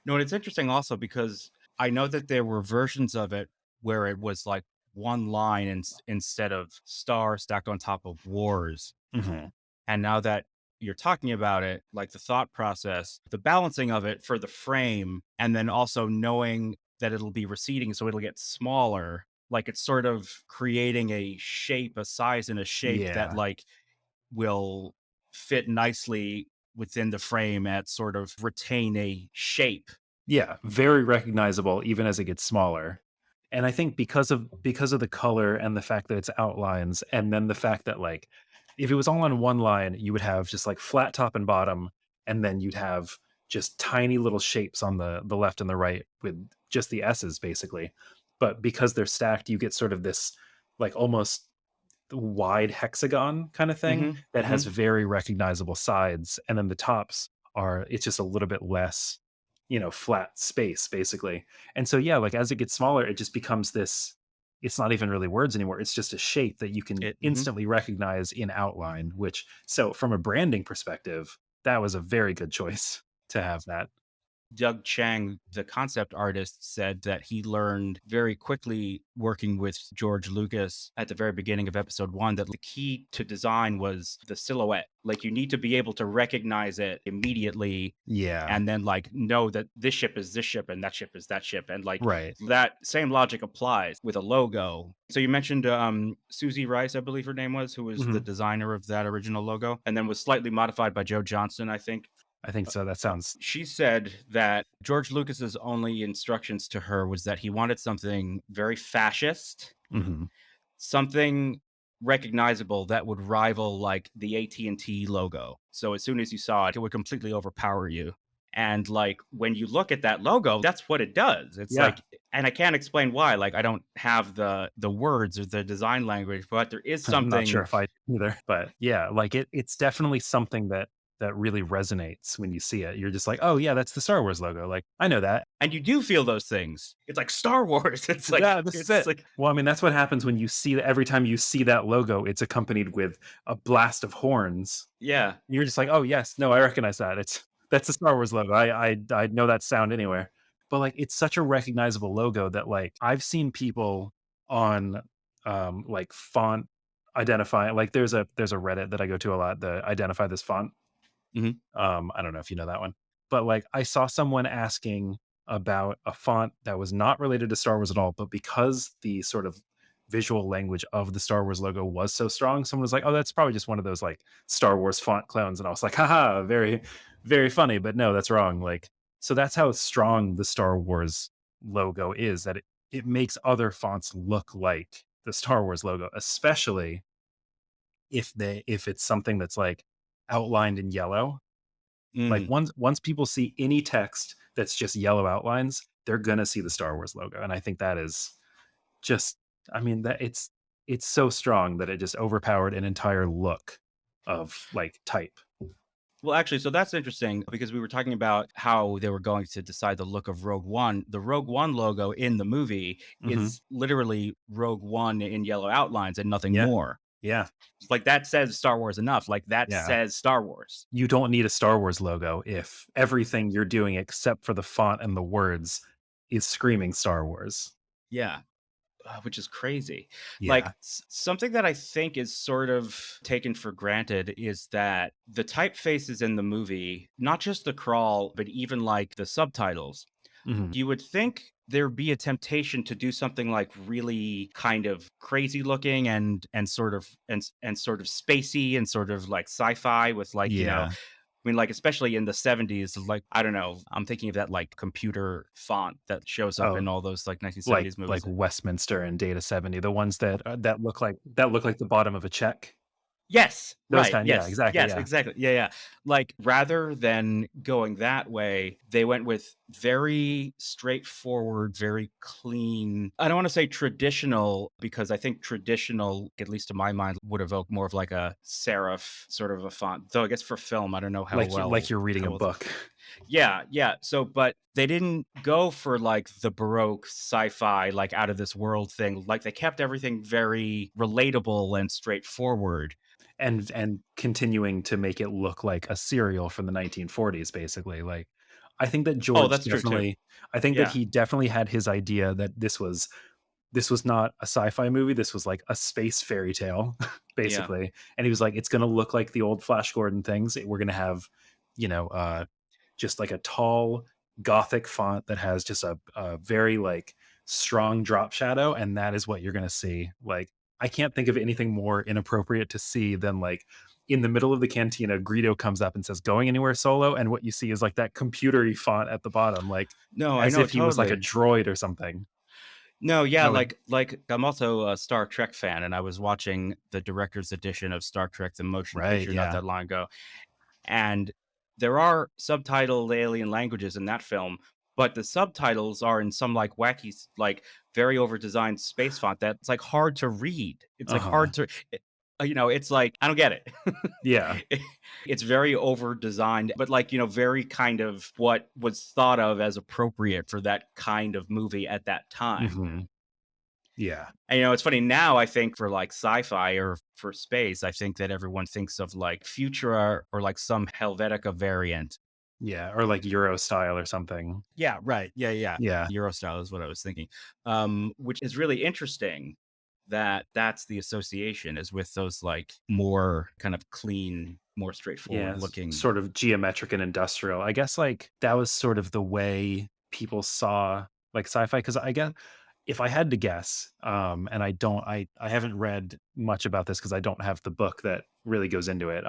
S1: No, and it's interesting also because I know that there were versions of it where it was like one line instead of star stacked on top of wars.
S2: Mhm.
S1: And now that you're talking about it, like the thought process, the balancing of it for the frame, and then also knowing that it'll be receding, so it'll get smaller. Like it's sort of creating a shape, a size, and a shape that
S2: Yeah.
S1: like will fit nicely within the frame and sort of retain a shape.
S2: Yeah, very recognizable even as it gets smaller. And I think because of the color and the fact that it's outlines, and then the fact that like if it was all on one line, you would have just like flat top and bottom, and then you'd have just tiny little shapes on the left and the right with just the S's basically. But because they're stacked, you get sort of this like almost wide hexagon kind of thing
S1: Hmm.
S2: that has
S1: Hmm.
S2: very recognizable sides, and then the tops are it's just a little bit less, flat space basically. And so yeah, like as it gets smaller, it just becomes this it's not even really words anymore. It's just a shape that you can
S1: It. Mhm.
S2: instantly recognize in outline, which so from a branding perspective, that was a very good choice to have that.
S1: Doug Chang, the concept artist, said that he learned very quickly working with George Lucas at the very beginning of episode one that the key to design was the silhouette. Like you need to be able to recognize it immediately
S2: Yeah.
S1: and then like know that this ship is this ship and that ship is that ship. And like
S2: Right.
S1: that same logic applies with a logo. So you mentioned Susie Rice, I believe her name was, who was the
S2: Mhm.
S1: designer of that original logo and then was slightly modified by Joe Johnston, I think.
S2: I think so. That sounds
S1: She said that George Lucas's only instructions to her was that he wanted something very fascist,
S2: mhm.
S1: something recognizable that would rival like the AT&T logo. So as soon as you saw it, it would completely overpower you. And like when you look at that logo, that's what it does. It's
S2: Yeah.
S1: like, and I can't explain why. Like I don't have the words or the design language, but there is
S2: I'm not sure
S1: something.
S2: if I either, but yeah, like it's definitely something that really resonates when you see it. You're just like, "Oh yeah, that's the Star Wars logo." Like, I know that.
S1: And you do feel those things. It's like Star Wars.
S2: Yeah, this is
S1: It's
S2: it.
S1: like
S2: Well, I mean, that's what happens when you see that every time you see that logo, it's accompanied with a blast of horns.
S1: yeah.
S2: You're just like, "Oh yes, no, I recognize that. That's the Star Wars logo. I know that sound anywhere." But like, it's such a recognizable logo that like I've seen people on like font identify like there's a Reddit that I go to a lot, the identify this font.
S1: Mhm.
S2: I don't know if you know that one, but like I saw someone asking about a font that was not related to Star Wars at all, but because the sort of visual language of the Star Wars logo was so strong, someone was like, "Oh, that's probably just one of those like Star Wars font clones," and I was like, "Haha, very, very funny." But no, that's wrong. Like, so that's how strong the Star Wars logo is that it makes other fonts look like the Star Wars logo, especially if it's something that's like outlined in yellow. Like
S1: Mm.
S2: once people see any text that's just yellow outlines, they're gonna see the Star Wars logo, and I think that is just I mean, that it's so strong that it just overpowered an entire look of, like, type.
S1: Well, actually, so that's interesting because we were talking about how they were going to decide the look of Rogue One. The Rogue One logo in the movie
S2: Mhm.
S1: is literally Rogue One in yellow outlines and nothing
S2: Yeah.
S1: more.
S2: Yeah.
S1: Like that says Star Wars enough. Like that
S2: Yeah.
S1: says Star Wars.
S2: You don't need a Star Wars logo if everything you're doing except for the font and the words is screaming Star Wars.
S1: Yeah. Which is crazy. Like
S2: Yeah.
S1: something that I think is sort of taken for granted is that the typefaces in the movie, not just the crawl, but even like the subtitles,
S2: Mhm.
S1: you would think there'd be a temptation to do something like really kind of crazy looking and sort of spacey and sort of like sci-fi with like,
S2: Yeah.
S1: I mean like especially in the 70s, like I don't know, I'm thinking of that like computer font that shows up
S2: Oh,
S1: in all those like
S2: like
S1: 1970s
S2: like
S1: movies.
S2: Westminster and Data 70, the ones that look like the bottom of a check.
S1: Yes,
S2: Those
S1: right,
S2: kind, yeah,
S1: yes,
S2: exactly,
S1: yes,
S2: yeah.
S1: exactly, yeah, yeah. Like, rather than going that way, they went with very straightforward, very clean. I don't wanna say traditional, because I think traditional, at least to my mind, would evoke more of like a serif sort of a font, though I guess for film, I don't know
S2: Like you're reading
S1: how
S2: a
S1: well.
S2: book.
S1: Yeah, yeah. So, but they didn't go for like the Baroque sci-fi, like out of this world thing. Like they kept everything very relatable and straightforward.
S2: And continuing to make it look like a serial from the 1940s, basically. Like, I think that
S1: Oh,
S2: George
S1: that's true too.
S2: definitely I think that
S1: Yeah,
S2: he definitely had his idea that this was not a sci-fi movie, this was like a space fairy tale,
S1: yeah.
S2: basically, and he was like, "It's gonna look like the old Flash Gordon things, we're gonna have, you know, just like a tall gothic font that has just a very like strong drop shadow, and that is what you're gonna see." Like, I can't think of anything more inappropriate to see than like in the middle of the cantina, Greedo comes up and says, "Going anywhere solo?" And what you see is like that computery font at the bottom, like
S1: No, I
S2: as
S1: know
S2: if he was like a
S1: totally.
S2: droid or something.
S1: No, yeah,
S2: I would
S1: like I'm also a Star Trek fan, and I was watching the director's edition of Star Trek: The Motion
S2: Right,
S1: Picture not
S2: yeah.
S1: that long ago, and there are subtitled alien languages in that film, but the subtitles are in some like wacky, like very over designed space font that's like hard to read. It's like
S2: Uh-huh.
S1: hard to, it's like I don't get it.
S2: Yeah.
S1: It's very over designed, but like very kind of what was thought of as appropriate for that kind of movie at that time.
S2: Mhm. Yeah.
S1: And it's funny now, I think for like sci-fi or for space, I think that everyone thinks of like Futura or like some Helvetica variant.
S2: Yeah, or like Euro style or something.
S1: Yeah, right. Yeah, yeah.
S2: Yeah.
S1: Eurostyle is what I was thinking. Which is really interesting that that's the association is with those like more kind of clean, more straightforward
S2: Yeah,
S1: looking.
S2: sort of geometric and industrial. I guess, like, that was sort of the way people saw, like, sci-fi. Because I guess if I had to guess, and I haven't read much about this because I don't have the book that really goes into it,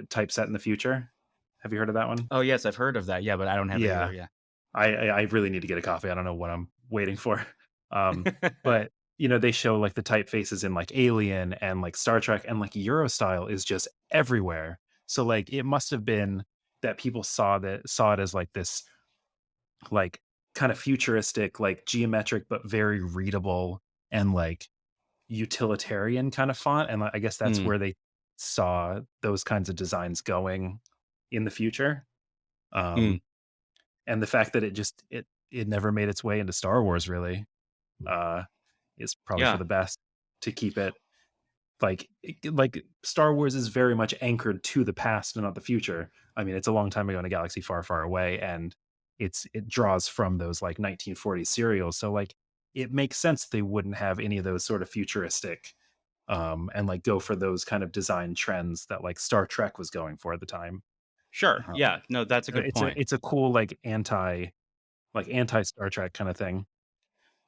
S2: Typeset in the Future. Have you heard of that one?
S1: Oh yes, I've heard of that. Yeah, but I don't have it either.
S2: Yeah.
S1: Yeah.
S2: I really need to get a copy. I don't know what I'm waiting for. Um, but you know, they show like the typefaces in like Alien and like Star Trek, and like Eurostyle is just everywhere. So like it must have been that people saw it as like this like kind of futuristic, like geometric but very readable and like utilitarian kind of font. And I guess that's
S1: Mm,
S2: where they saw those kinds of designs going in the future.
S1: mm,
S2: Um, and the fact that it never made its way into Star Wars really, uh, is probably for
S1: yeah,
S2: the best to keep it like Star Wars is very much anchored to the past and not the future. I mean, it's a long time ago in a galaxy far, far away, and it draws from those like 1940s serials. So like it makes sense they wouldn't have any of those sort of futuristic and like go for those kind of design trends that like Star Trek was going for at the time.
S1: sure.
S2: Um,
S1: Yeah, no, that's a good point.
S2: it's a cool like anti Star Trek kind of thing.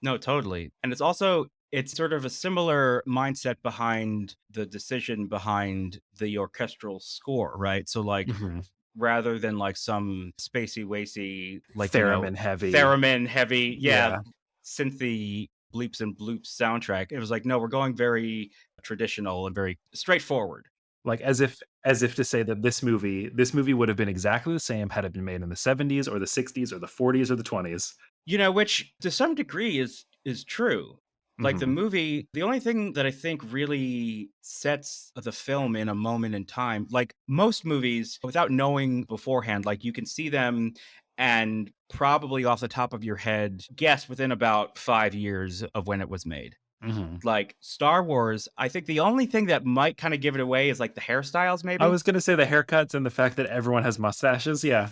S1: No, totally. And it's sort of a similar mindset behind the decision behind the orchestral score, right? So like
S2: Mhm.
S1: rather than like some spacey wacy, like,
S2: Theremin heavy.
S1: theremin heavy, yeah,
S2: Yeah.
S1: synthy bleeps and bloops soundtrack. It was like, no, we're going very traditional and very straightforward.
S2: Like as if to say that this movie would have been exactly the same had it been made in the 70s or the 60s or the 40s or the 20s.
S1: Which to some degree is true. Like the
S2: Mhm.
S1: movie, the only thing that I think really sets the film in a moment in time, like most movies, without knowing beforehand, like you can see them and probably off the top of your head, guess within about 5 years of when it was made.
S2: Mhm.
S1: Like Star Wars, I think the only thing that might kind of give it away is like the hairstyles,
S2: I
S1: maybe.
S2: was gonna say the haircuts and the fact that everyone has mustaches, yeah.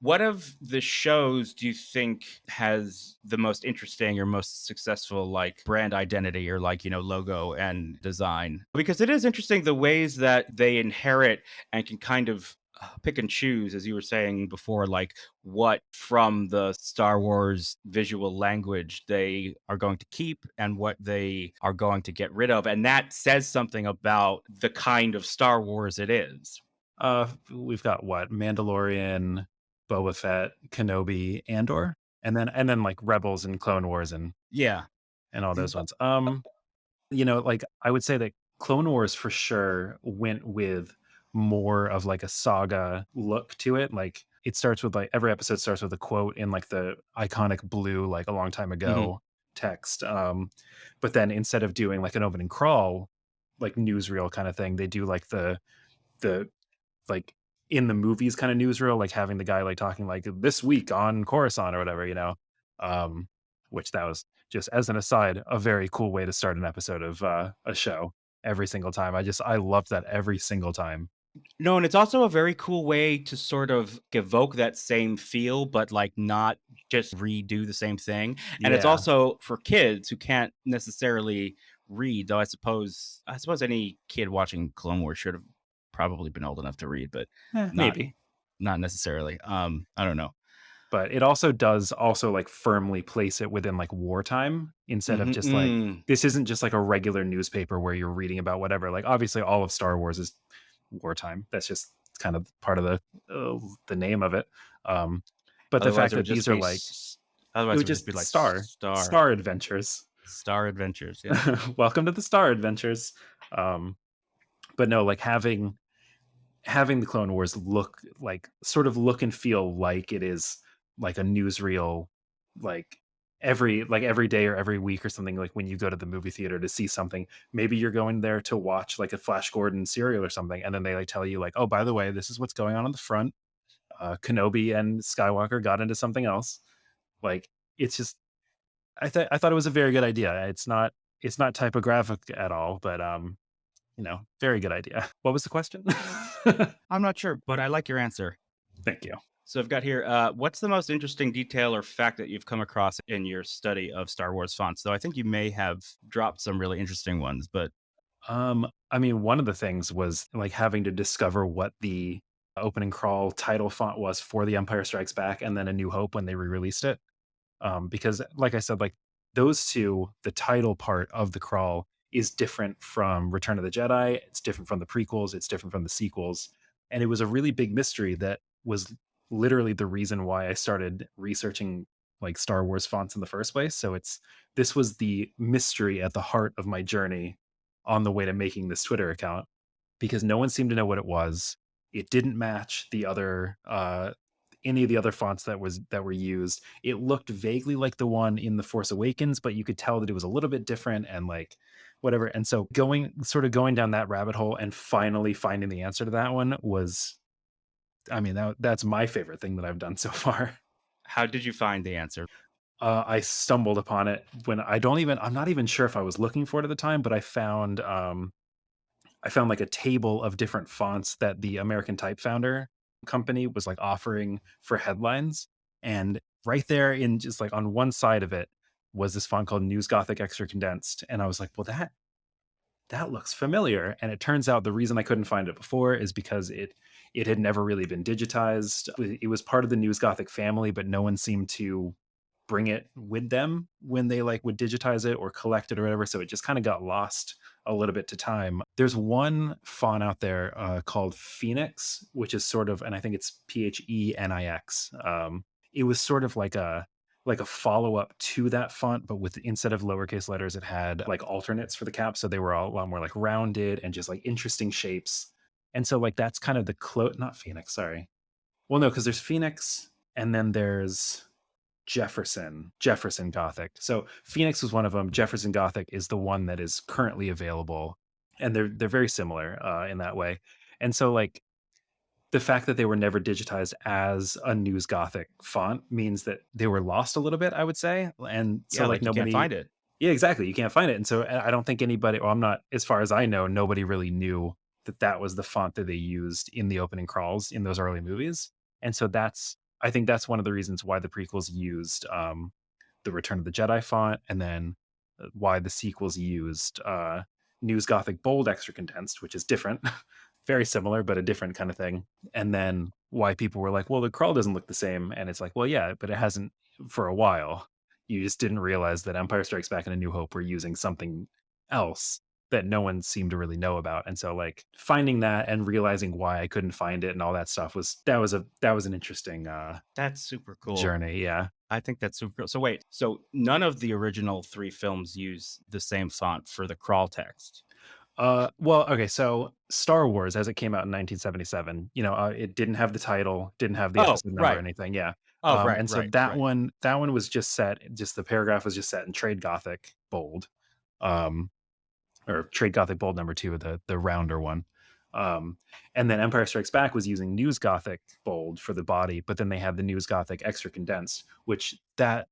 S1: What of the shows do you think has the most interesting or most successful like brand identity or like, logo and design? Because it is interesting the ways that they inherit and can kind of pick and choose, as you were saying before, like what from the Star Wars visual language they are going to keep and what they are going to get rid of. And that says something about the kind of Star Wars it is.
S2: We've got what? Mandalorian, Boba Fett, Kenobi, Andor, and then, like, Rebels and Clone Wars
S1: Yeah.
S2: and all those ones. You know, like, I would say that Clone Wars for sure went with more of like a saga look to it. Like it starts with like every episode starts with a quote in like the iconic blue, like a long time
S1: Hmm.
S2: ago text. But then instead of doing like an opening crawl, like newsreel kind of thing, they do like the like in the movies kind of newsreel, like having the guy like talking like this week on Coruscant or whatever, you know. Um, which that was just as an aside, a very cool way to start an episode of a show every single time. I loved that every single time.
S1: No, and it's also a very cool way to sort of evoke that same feel, but like not just redo the same thing. And it's
S2: Yeah.
S1: also for kids who can't necessarily read, though I suppose any kid watching Clone Wars should have probably been old enough to read, but not
S2: Maybe.
S1: not necessarily. I don't know.
S2: But it also does also like firmly place it within like wartime instead of
S1: Hmm.
S2: just like this isn't just like a regular newspaper where you're reading about whatever. Like obviously all of Star Wars is wartime. That's just kind of part of the name of it. Um, but the
S1: Otherwise,
S2: fact
S1: it would
S2: that
S1: just
S2: these are
S1: be
S2: like it
S1: otherwise it
S2: would
S1: would just
S2: just
S1: be like Star
S2: star adventures.
S1: Star Adventures. Yeah.
S2: Welcome to the Star Adventures. Um, but no, like having the Clone Wars look like sort of look and feel like it is like a newsreel, like every day or every week or something. Like when you go to the movie theater to see something, maybe you're going there to watch like a Flash Gordon serial or something, and then they like tell you like, oh, by the way, this is what's going on the front. Kenobi and Skywalker got into something else. Like it's just I thought it was a very good idea. It's not typographic at all, but very good idea. What was the question?
S1: I'm not sure, but I like your answer.
S2: Thank you.
S1: So I've got here, what's the most interesting detail or fact that you've come across in your study of Star Wars fonts? Though I think you may have dropped some really interesting ones, but
S2: I mean, one of the things was like having to discover what the opening crawl title font was for The Empire Strikes Back and then A New Hope when they re-released it. Because like I said, like those two, the title part of the crawl is different from Return of the Jedi. It's different from the prequels. It's different from the sequels. And it was a really big mystery that was literally the reason why I started researching like Star Wars fonts in the first place. So this was the mystery at the heart of my journey on the way to making this Twitter account because no one seemed to know what it was. It didn't match the other any of the other fonts that were used. It looked vaguely like the one in The Force Awakens, but you could tell that it was a little bit different and like whatever. And so going down that rabbit hole and finally finding the answer to that one was I mean that's my favorite thing that I've done so far.
S1: how did you find the answer?
S2: I stumbled upon it when I'm not even sure if I was looking for it at the time, but I found like a table of different fonts that the American Type Founder company was like offering for headlines. And right there in just like on one side of it was this font called News Gothic Extra Condensed. And I was like, well, that looks familiar. And it turns out the reason I couldn't find it before is because it had never really been digitized. It was part of the News Gothic family, but no one seemed to bring it with them when they like would digitize it or collect it or whatever. So it just kind of got lost a little bit to time. There's one font out there called Phoenix, which is sort of, and I think it's Phenix. It was sort of like a follow up to that font, but with instead of lowercase letters, it had like alternates for the caps, so they were all a lot more like rounded and just like interesting shapes. And so like that's kind of the not Phoenix, sorry. Well, no, because there's Phoenix and then there's Jefferson Gothic. So Phoenix was one of them. Jefferson Gothic is the one that is currently available, and they're very similar in that way. And so like the fact that they were never digitized as a News Gothic font means that they were lost a little bit, I would say. And so
S1: Yeah,
S2: like
S1: like you can't
S2: nobody,
S1: find it.
S2: yeah, exactly, you can't find it. And so I don't think anybody, or I'm not, as far as I know, nobody really knew that that was the font that they used in the opening crawls in those early movies. And so I think that's one of the reasons why the prequels used the Return of the Jedi font, and then why the sequels used News Gothic Bold Extra Condensed, which is different, very similar, but a different kind of thing. And then why people were like, well, the crawl doesn't look the same. And it's like, well, yeah, but it hasn't for a while. You just didn't realize that Empire Strikes Back and A New Hope were using something else that no one seemed to really know about. And so like finding that and realizing why I couldn't find it and all that stuff was an interesting
S1: That's super cool.
S2: journey. Yeah.
S1: I think that's super cool. So wait, so none of the original 3 films use the same font for the crawl text?
S2: Well, okay, so Star Wars, as it came out in 1977, it didn't have the title, didn't have the
S1: Oh,
S2: episode number or
S1: right.
S2: anything, yeah.
S1: Oh, right,
S2: And so
S1: right, right.
S2: that one was just the paragraph was just set in Trade Gothic bold, um, or Trade Gothic bold number 2, the rounder one. And then Empire Strikes Back was using News Gothic bold for the body, but then they had the News Gothic extra condensed, which that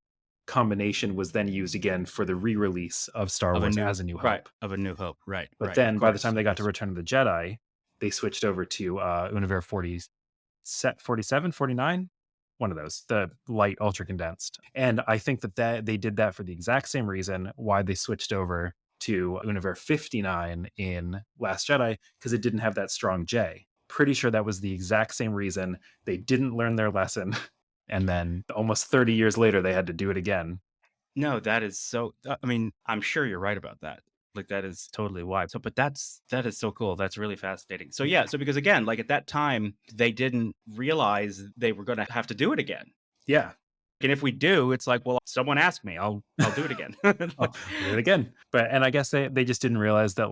S2: combination was then used again for the re-release of Star
S1: Of a
S2: Wars
S1: new
S2: as A New
S1: right,
S2: Hope.
S1: of A New Hope. Right,
S2: But
S1: right. Of
S2: then by the
S1: course,
S2: time they
S1: of
S2: got to
S1: course.
S2: Return of the Jedi, they switched over to Univers 40 set 47, 49, one of those, the light ultra condensed. And I think that they did that for the exact same reason why they switched over to Univers 59 in Last Jedi, because it didn't have that strong J. Pretty sure that was the exact same reason. They didn't learn their lesson. And then almost 30 years later, they had to do it again.
S1: No, that is so I mean, I'm sure you're right about that. Like, that is totally why. So but that is so cool. That's really fascinating. So, yeah, so because again, like, at that time, they didn't realize they were gonna have to do it again.
S2: Yeah.
S1: And if we do, it's like, well, someone asked me, I'll do it again.
S2: Oh, do it again. But and I guess they just didn't realize that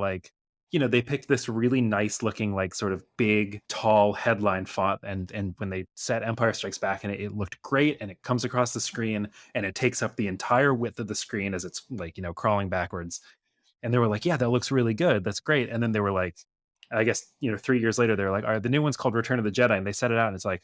S2: they picked this really nice looking like sort of big tall headline font and when they set Empire Strikes Back and it looked great and it comes across the screen and it takes up the entire width of the screen as it's crawling backwards. And they were like, "Yeah, that looks really good. That's great." And then they were like, I guess, 3 years later they were like, "All right, the new one's called Return of the Jedi." And they set it out and it's like,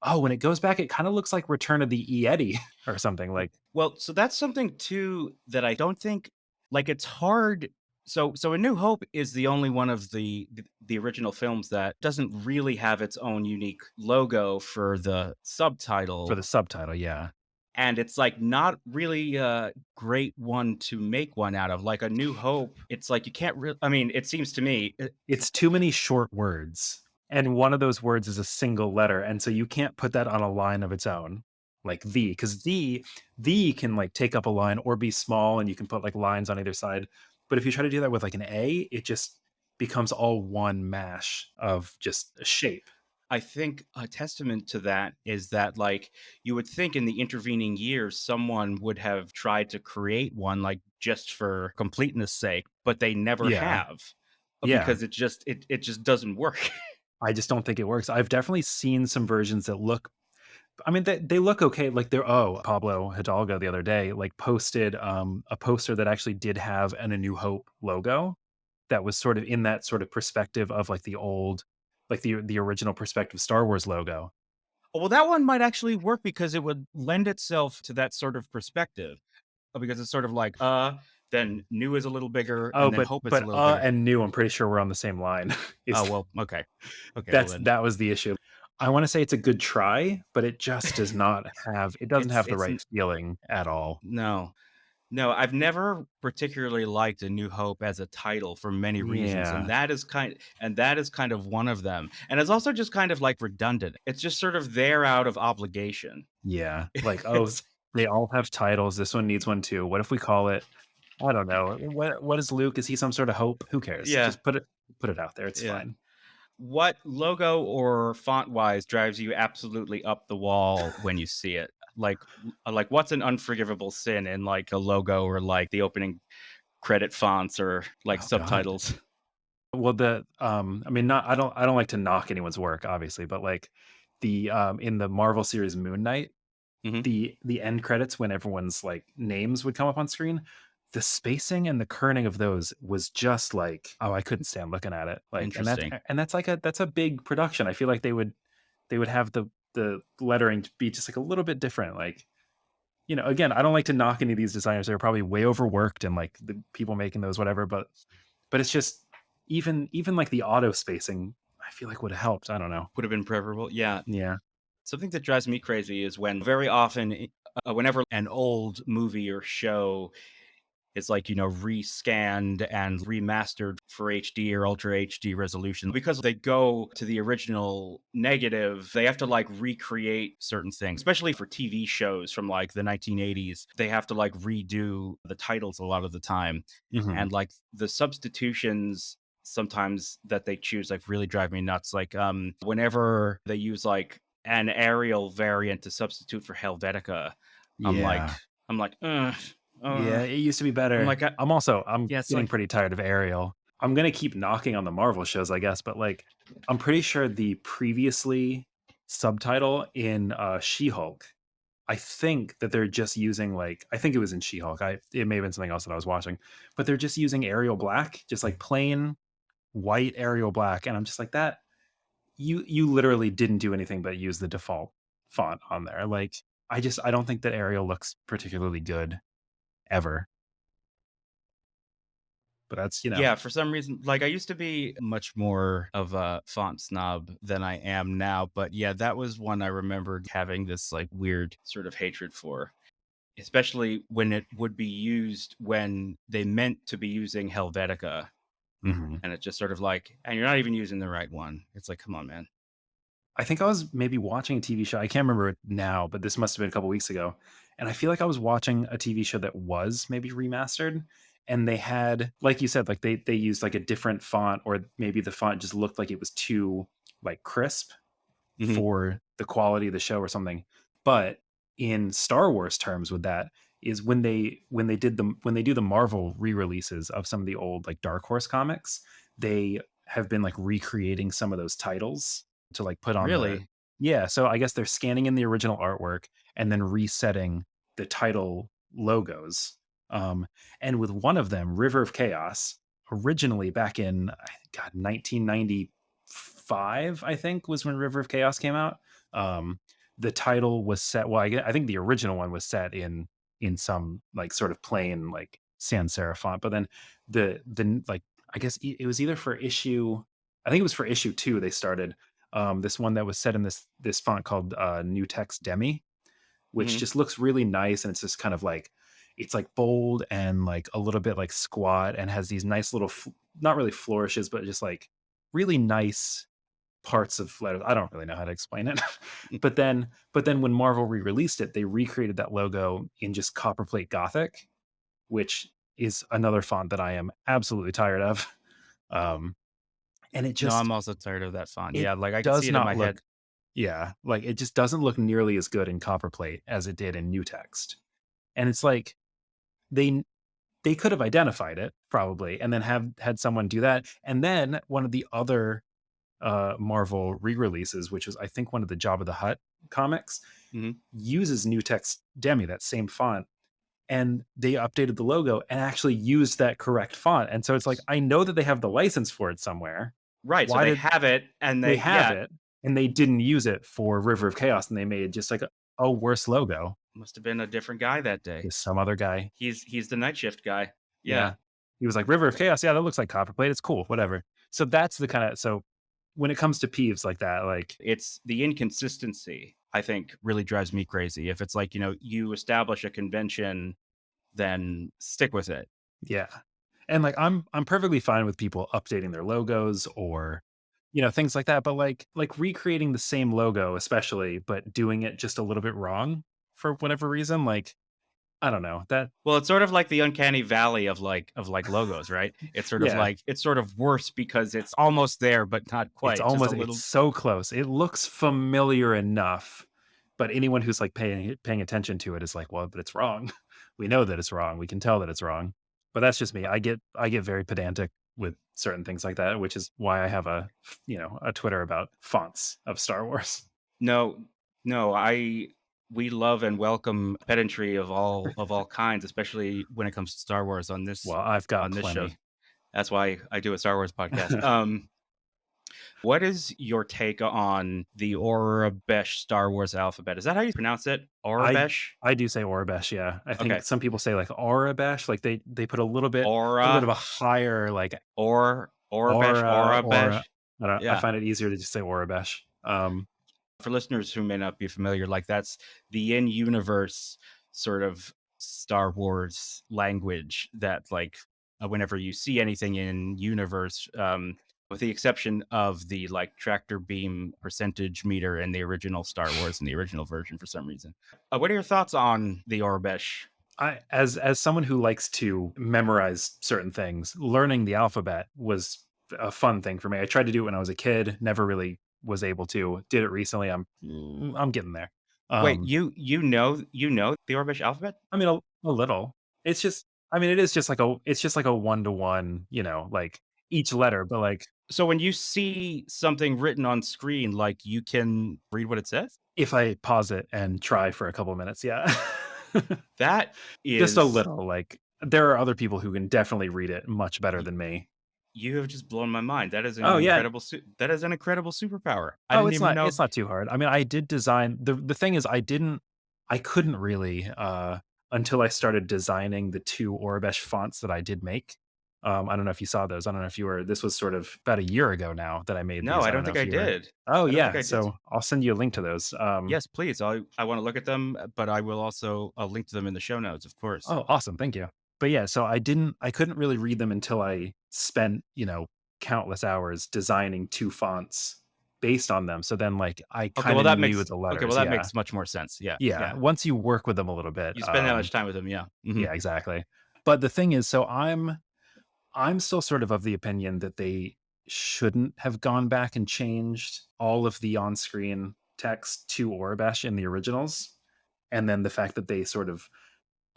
S2: "Oh, when it goes back it kind of looks like Return of the Yeti or something like."
S1: Well, so that's something too that I don't think like, it's hard so A New Hope is the only one of the original films that doesn't really have its own unique logo for the
S2: For the
S1: subtitle.
S2: subtitle, yeah.
S1: And it's, like, not really a great one to make one out of, like, A New Hope, it's like you can't really. I mean, it seems to me,
S2: It's too many short words, and one of those words is a single letter, and so you can't put that on a line of its own, like because the can, like, take up a line or be small, and you can put, like, lines on either side, but if you try to do that with, like, an A, it just becomes all one mash of just a shape.
S1: I think a testament to that is that, like, you would think in the intervening years, someone would have tried to create one, like, just for completeness sake, but they never
S2: Yeah,
S1: have,
S2: yeah.
S1: because it just doesn't work.
S2: I just don't think it works. I've definitely seen some versions that look I mean, they look okay, like, Pablo Hidalgo the other day, like, posted, a poster that actually did have an A New Hope logo that was sort of in that sort of perspective of, like, the old like, the original perspective Star Wars logo.
S1: Well, that one might actually work because it would lend itself to that sort of perspective, because it's sort of like, then new is a little bigger,
S2: Oh,
S1: and then hope is a
S2: but,
S1: little bigger.
S2: and new, I'm pretty sure we're on the same line.
S1: Oh,
S2: Is
S1: well, okay. Okay, well then
S2: that was the issue. I wanna say it's a good try, but it doesn't have the
S1: it's
S2: right feeling at all.
S1: no. No, I've never particularly liked A New Hope as a title for many reasons,
S2: Yeah,
S1: and that is kind of one of them. And it's also just kind of, like, redundant. It's just sort of there out of obligation.
S2: yeah, like, "Oh,
S1: It's
S2: they all have titles, this one needs one too. What if we call it" I don't know. What is Luke? Is he some sort of hope? Who cares?
S1: yeah,
S2: Just put it out there. It's
S1: yeah.
S2: fine.
S1: What logo or font-wise drives you absolutely up the wall when you see it? Like, what's an unforgivable sin in, like, a logo or, like, the opening credit fonts or, like,
S2: Oh God.
S1: subtitles?
S2: Well, I mean, not I don't like to knock anyone's work, obviously, but like in the Marvel series Moon Knight,
S1: Mhm.
S2: the end credits when everyone's like names would come up on screen, the spacing and the kerning of those was just like, oh, I couldn't stand looking at it. Like,
S1: Interesting.
S2: and that's a big production. I feel like they would have the lettering to be just like a little bit different. Like, again, I don't like to knock any of these designers. They're probably way overworked and like the people making those, whatever. But it's just even like the auto spacing, I feel like would have helped. I don't know.
S1: Would have been preferable. Yeah.
S2: Yeah.
S1: Something that drives me crazy is when very often, whenever an old movie or show is like, rescanned and remastered for HD or Ultra HD resolution, because they go to the original negative, they have to like recreate certain things, especially for TV shows from like the 1980s. They have to like redo the titles a lot of the time.
S2: Hmm.
S1: And like the substitutions sometimes that they choose like really drive me nuts. Like whenever they use like an Arial variant to substitute for Helvetica, I'm like
S2: Yeah.
S1: I'm like,
S2: Yeah.
S1: uh,
S2: It used to be
S1: I'm
S2: better.
S1: like,
S2: I'm
S1: yeah, it's
S2: getting
S1: like,
S2: pretty tired of Arial. I'm gonna keep knocking on the Marvel shows, I guess, but like I'm pretty sure the previously subtitle in She-Hulk, I think that they're just using like I think it was in She-Hulk. It may have been something else that I was watching, but they're just using Arial black, just like plain white Arial black, and I'm just like that. You literally didn't do anything but use the default font on there. Like I don't think that Arial looks particularly good ever. But that's
S1: Yeah, for some reason, like I used to be much more of a font snob than I am now, but yeah, that was one I remembered having this like weird sort of hatred for, especially when it would be used when they meant to be using Helvetica,
S2: Mhm.
S1: and it's just sort of like, and you're not even using the right one. It's like, come on, man.
S2: I think I was maybe watching a TV show. I can't remember it now, but this must have been a couple weeks ago. And I feel like I was watching a TV show that was maybe remastered. And they had, like you said, like they used like a different font, or maybe the font just looked like it was too like crisp
S1: Hmm.
S2: for the quality of the show or something. But in Star Wars terms with that is when they do the Marvel re-releases of some of the old like Dark Horse comics, they have been like recreating some of those titles to like put on the
S1: Really?
S2: yeah, so I guess they're scanning in the original artwork and then resetting the title logos. And with one of them, River of Chaos, originally back in God 1995, I think was when River of Chaos came out. Um, the title was set. Well, I think the original one was set in some like sort of plain like sans serif font, but then the like I guess it was either for issue. I think it was for issue 2. They started this one that was set in this font called New Text Demi, which
S1: Hmm.
S2: just looks really nice, and it's just kind of like it's like bold and like a little bit like squat, and has these nice little not really flourishes, but just like really nice parts of letters. I don't really know how to explain it. But then when Marvel re-released it, they recreated that logo in just copperplate Gothic, which is another font that I am absolutely tired of. Um, and
S1: No, I'm also tired of that font.
S2: it
S1: Yeah, like I can see
S2: does
S1: it in
S2: not
S1: my head.
S2: look yeah, like it just doesn't look nearly as good in copperplate as it did in New Text. And it's like they they could have identified it probably and then have had someone do that. And then one of the other Marvel re-releases, which was I think one of the Job of the Hutt comics,
S1: Hmm.
S2: uses New Text Demi, that same font, and they updated the logo and actually used that correct font. And so it's like I know that they have the license for it somewhere.
S1: Right. So
S2: Why
S1: they
S2: did
S1: have it, and
S2: they
S1: they,
S2: have
S1: yeah,
S2: it and they didn't use it for River of Chaos, and they made just like a worse logo?
S1: must have been a different guy that day.
S2: Just some other guy.
S1: He's the night shift guy. Yeah.
S2: Yeah. He was like, River of Chaos. Yeah, that looks like copperplate. It's cool. Whatever. So that's the kind of so when it comes to peeves like that, like
S1: It's the inconsistency, I think, really drives me crazy. If it's like, you establish a convention, then stick with it.
S2: yeah. And like I'm perfectly fine with people updating their logos or things like that, but like recreating the same logo especially but doing it just a little bit wrong for whatever reason, like I don't know. That
S1: Well, it's sort of like the uncanny valley of like logos, right? It's sort of
S2: yeah,
S1: like it's sort of worse because it's almost there, but not quite. Just a
S2: it's
S1: little.
S2: so close. It looks familiar enough, but anyone who's like paying attention to it is like, well, but it's wrong. We know that it's wrong. We can tell that it's wrong. But that's just me. I get very pedantic with certain things like that, which is why I have a Twitter about fonts of Star Wars.
S1: No, no, we love and welcome pedantry of all kinds, especially when it comes to Star Wars on this
S2: Well, I've got
S1: on this show.
S2: plenty.
S1: That's why I do a Star Wars podcast. What is your take on the Aurebesh Star Wars alphabet? Is that how you pronounce it?
S2: I
S1: Aurebesh?
S2: I do say Aurebesh, yeah. I think
S1: Okay.
S2: some people say like Aurebesh, like they put a little bit of
S1: Aura,
S2: a higher like
S1: Aurebesh,
S2: Aura.
S1: Aurebesh.
S2: I
S1: Yeah.
S2: find it easier to just say Aurebesh.
S1: For listeners who may not be familiar, like that's the in-universe sort of Star Wars language that like whenever you see anything in universe, with the exception of the like tractor beam percentage meter in the original Star Wars in the original version for some reason. What are your thoughts on the Aurebesh?
S2: I as someone who likes to memorize certain things, learning the alphabet was a fun thing for me. I tried to do it when I was a kid, never really was able to. Did it recently. I'm getting there.
S1: Wait,
S2: Um,
S1: you know the Aurebesh alphabet?
S2: I mean a little. It's just I mean it is just like a it's just like a one to one, like each letter, but like
S1: So when you see something written on screen, like, you can read what it says?
S2: if I pause it and try for a couple of minutes, yeah.
S1: That
S2: Just a
S1: is
S2: little, like, there are other people who can definitely read it much better
S1: y
S2: than me.
S1: you have just blown my mind.
S2: Oh, yeah.
S1: That is an incredible superpower. I
S2: Oh,
S1: didn't even know.
S2: it's not too hard. I mean, I did design the thing is I couldn't really, until I started designing the 2 Aurebesh fonts that I did make. I don't know if you saw those. I don't know if you were this was sort of about a year ago now that I made
S1: No,
S2: these.
S1: I
S2: I don't
S1: don't
S2: know
S1: think
S2: if
S1: I
S2: you were
S1: did.
S2: Oh,
S1: I don't think
S2: yeah.
S1: I did.
S2: So I'll send you a link to those.
S1: Yes, please. I wanna look at them, but I will also, link to them in the show notes, of course.
S2: Oh, awesome. Thank you. But yeah, so I couldn't really read them until I spent, countless hours designing 2 fonts based on them. So then like I kind of knew the letters.
S1: That
S2: Yeah.
S1: makes much more sense. Yeah,
S2: Yeah.
S1: yeah.
S2: Once you work with them a little bit,
S1: You spend that much time with them, yeah. Mhm.
S2: yeah, exactly. But the thing is, so I'm still sort of the opinion that they shouldn't have gone back and changed all of the on-screen text to Aurebesh in the originals. And then the fact that they sort of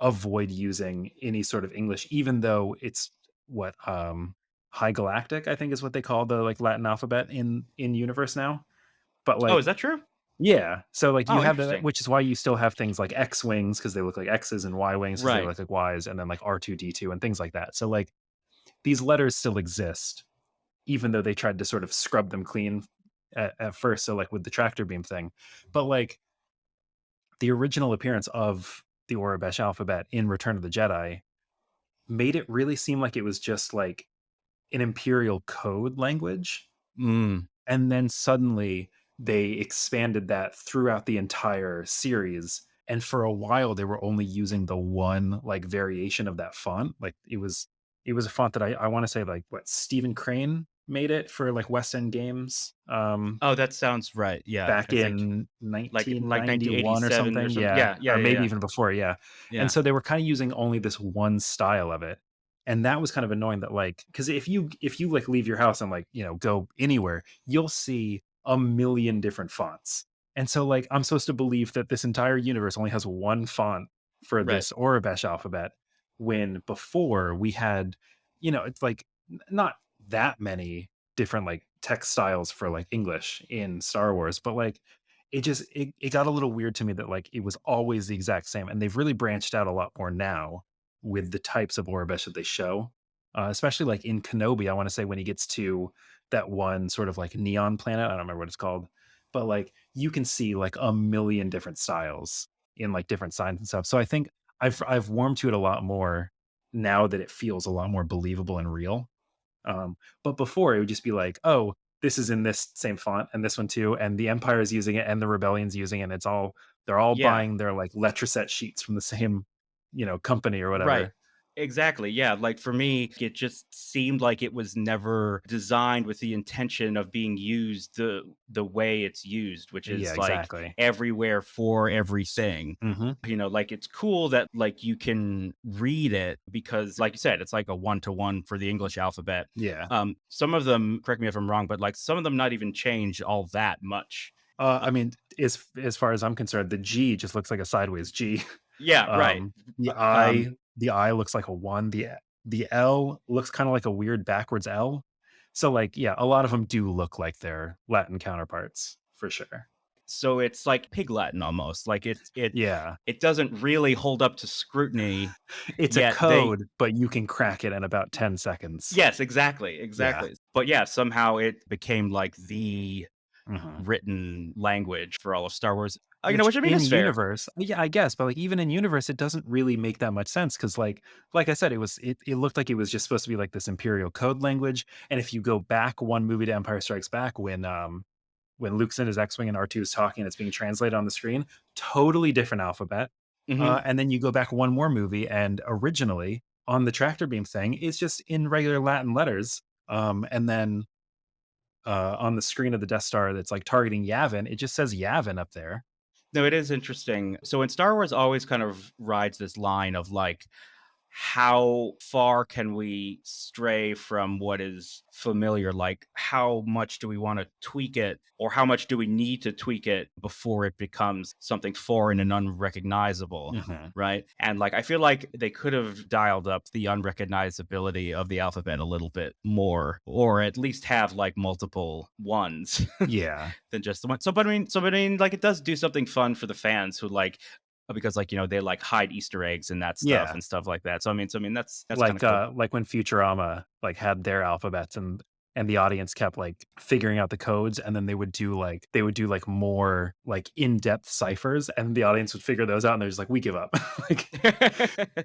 S2: avoid using any sort of English, even though it's what High Galactic, I think is what they call the like Latin alphabet in universe now. But
S1: Oh, is
S2: like
S1: that true?
S2: yeah, so like you
S1: Oh,
S2: have that,
S1: interesting.
S2: which is why you still have things like X wings because they look like X's and Y wings because they
S1: Right.
S2: look like Y's, and then like R2D2 and things like that. So like these letters still exist, even though they tried to sort of scrub them clean at first. So like with the tractor beam thing, but like the original appearance of the Aurebesh alphabet in Return of the Jedi made it really seem like it was just like an imperial code language.
S1: Mm.
S2: And then suddenly they expanded that throughout the entire series. And for a while they were only using the one like variation of that font. Like it was a font that I want to say like what Stephen Crane made it for like West End Games
S1: Oh, that sounds right. Yeah,
S2: back
S1: I think
S2: in
S1: like
S2: 1991 or
S1: 1987 or
S2: something.
S1: something.
S2: Yeah.
S1: Yeah, yeah,
S2: Or
S1: yeah,
S2: maybe
S1: yeah.
S2: even before. Yeah. And
S1: Yeah.
S2: so they were kind of using only this one style of it. And that was kind of annoying that like, cause if you like leave your house and like, go anywhere, you'll see a million different fonts. And so like, I'm supposed to believe that this entire universe only has one font for
S1: Right.
S2: this Aurebesh alphabet when before we had, it's like not that many different like text styles for like English in Star Wars, but like it got a little weird to me that like it was always the exact same. And they've really branched out a lot more now with the types of Aurebesh that they show. Especially like in Kenobi, I want to say when he gets to that one sort of like neon planet, I don't remember what it's called, but like you can see like a million different styles in like different signs and stuff. So I think I've warmed to it a lot more now that it feels a lot more believable and real. But before it would just be like, oh, this is in this same font and this one too, and the Empire is using it and the Rebellion's using it. And they're all
S1: Yeah.
S2: buying their like Letraset sheets from the same, company or
S1: Right.
S2: whatever.
S1: Exactly. Yeah. Like for me, it just seemed like it was never designed with the intention of being used the way it's used, which
S2: Yeah,
S1: is like
S2: exactly.
S1: everywhere for everything.
S2: Hmm.
S1: Like it's cool that like you can read it because, like you said, it's like a one-to-one for the English alphabet.
S2: Yeah.
S1: Some of them, correct me if I'm wrong, but like some of them not even change all that much.
S2: I mean, as far as I'm concerned, the G just looks like a sideways G.
S1: Yeah, right.
S2: The
S1: Uh, Um,
S2: I looks like a one. The L looks kind of like a weird backwards L. So like, yeah, a lot of them do look like their Latin counterparts for sure.
S1: so it's like pig Latin almost. Like
S2: Yeah.
S1: it doesn't really hold up to scrutiny,
S2: It's a
S1: yet they
S2: code, but you can crack it in about 10 seconds.
S1: yes, exactly,
S2: Yeah.
S1: exactly. But yeah, somehow it became like the
S2: Mhm.
S1: written language for all of Star Wars.
S2: Which
S1: Which I mean
S2: in
S1: is fair.
S2: universe, yeah, I guess, but like even in universe, it doesn't really make that much sense because like I said, it looked like it was just supposed to be like this imperial code language. And if you go back one movie to Empire Strikes Back when Luke's in his X-Wing and R2 is talking and it's being translated on the screen, totally different alphabet.
S1: Mhm.
S2: And then you go back one more movie and originally on the tractor beam thing, it's just in regular Latin letters. And then on the screen of the Death Star that's like targeting Yavin, it just says Yavin up there.
S1: No, it is interesting. So in Star Wars always kind of rides this line of like how far can we stray from what is familiar? Like, how much do we want to tweak it, or how much do we need to tweak it before it becomes something foreign and unrecognizable?
S2: Mhm.
S1: Right. And like, I feel like they could have dialed up the unrecognizability of the alphabet a little bit more, or at least have like multiple ones
S2: Yeah.
S1: than just the one. So, but I mean, like, it does do something fun for the fans who like, because like, they like hide Easter eggs and that stuff
S2: Yeah.
S1: and stuff like that. So I mean, that's kind of cool.
S2: Like when Futurama, like, had their alphabets and the audience kept, like, figuring out the codes, and then they would do, like, more, like, in-depth ciphers, and the audience would figure those out, and they're just like, "We give up." Like,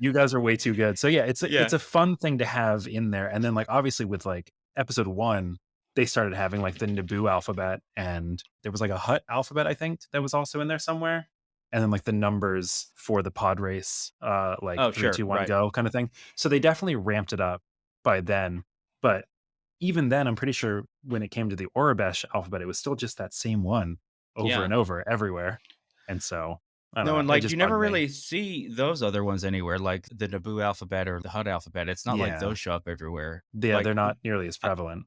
S2: "You guys are way too good." So, yeah, it's
S1: Yeah.
S2: a fun thing to have in there, and then, like, obviously with, like, episode 1, they started having, like, the Naboo alphabet, and there was, like, a Hutt alphabet, I think, that was also in there somewhere, and then, like, the numbers for the pod race, like,
S1: Oh,
S2: 3,
S1: sure.
S2: 2, 1,
S1: Right.
S2: go kinda thing. So they definitely ramped it up by then, but even then, I'm pretty sure when it came to the Aurebesh alphabet, it was still just that same one over
S1: Yeah.
S2: and over everywhere, and so, I don't
S1: No,
S2: know,
S1: and
S2: it
S1: like, you
S2: just
S1: never
S2: bugged me.
S1: really see those other ones anywhere, like the Naboo alphabet or the Hut alphabet. It's not like
S2: Yeah.
S1: those show up everywhere.
S2: Yeah,
S1: Like,
S2: they're not nearly as prevalent.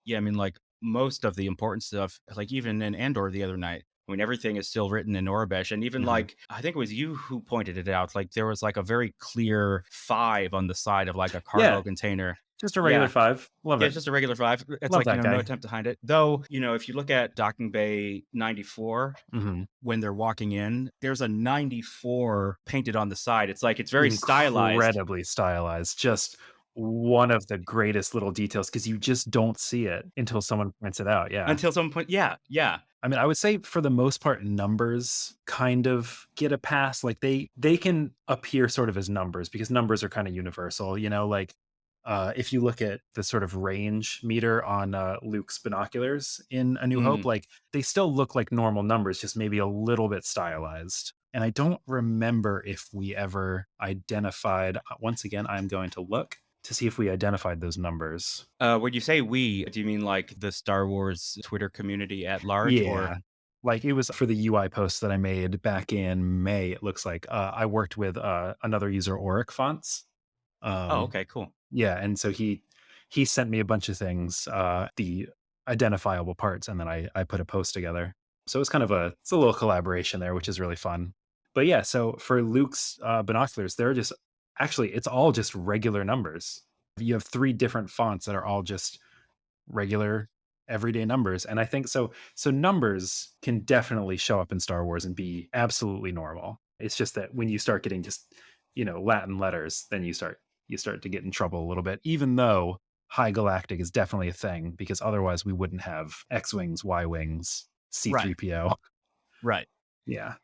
S1: yeah, I mean, like, most of the important stuff, like even in Andor the other night, I mean, everything is still written in Aurebesh. And even
S2: Mhm.
S1: like, I think it was you who pointed it out. Like, there was like a very clear five on the side of like a cargo
S2: Yeah,
S1: container.
S2: just a regular
S1: Yeah.
S2: 5. Love
S1: Yeah,
S2: it.
S1: it's just a regular five. It's
S2: Love
S1: like,
S2: that
S1: no
S2: guy.
S1: attempt to hide it. Though, if you look at Docking Bay 94,
S2: Mhm.
S1: when they're walking in, there's a 94 painted on the side. It's like, it's very stylized
S2: Incredibly stylized, just one of the greatest little details because you just don't see it until someone points it out, yeah.
S1: until some point. Yeah. Yeah.
S2: I mean, I would say for the most part, numbers kind of get a pass. Like they can appear sort of as numbers because numbers are kind of universal. Like if you look at the sort of range meter on Luke's binoculars in A New Hope,
S1: Mm.
S2: like they still look like normal numbers, just maybe a little bit stylized. And I don't remember if we ever identified. Once again, I'm going to look to see if we identified those numbers.
S1: When you say we, do you mean like the Star Wars Twitter community at large, or?
S2: Yeah. Like, it was for the UI post that I made back in May, it looks like. I worked with, another user, Auric Fonts.
S1: Oh,
S2: Um,
S1: okay, cool.
S2: yeah, and so he sent me a bunch of things, the identifiable parts, and then I put a post together. So it's a little collaboration there, which is really fun. But yeah, so for Luke's, binoculars, they're just actually, it's all just regular numbers. You have 3 different fonts that are all just regular everyday numbers, and I think so numbers can definitely show up in Star Wars and be absolutely normal. It's just that when you start getting just Latin letters, then you start to get in trouble a little bit, even though high galactic is definitely a thing, because otherwise we wouldn't have X-wings, Y-wings,
S1: Right,
S2: C3PO.
S1: right.
S2: Yeah.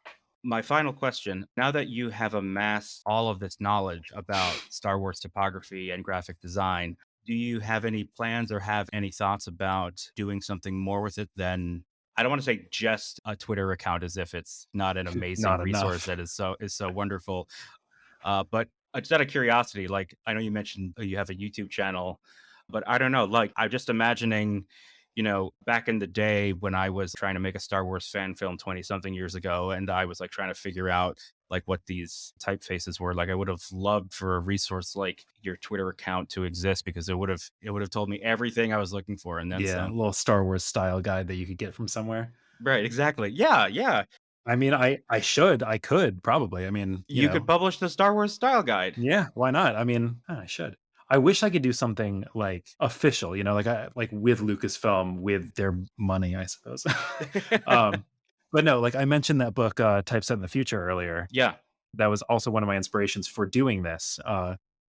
S1: My final question, now that you have amassed all of this knowledge about Star Wars typography and graphic design, do you have any plans or have any thoughts about doing something more with it than, I don't want to say just a Twitter account, as if it's not an amazing
S2: Not
S1: resource
S2: enough.
S1: that is so wonderful. But just out of curiosity, like, I know you mentioned you have a YouTube channel, but I don't know. Like, I'm just imagining, back in the day when I was trying to make a Star Wars fan film 20 something years ago, and I was like trying to figure out like what these typefaces were. Like, I would have loved for a resource like your Twitter account to exist, because it would have told me everything I was looking for and then
S2: Yeah, a
S1: some.
S2: little Star Wars style guide that you could get from somewhere.
S1: Right, exactly. Yeah, yeah.
S2: I mean, I could probably. I mean,
S1: You could publish the Star Wars style guide.
S2: yeah, why not? I mean, I should. I wish I could do something like official, like with Lucasfilm with their money, I suppose. um, but no, like I mentioned that book, Typeset in the Future earlier.
S1: Yeah.
S2: That was also one of my inspirations for doing this.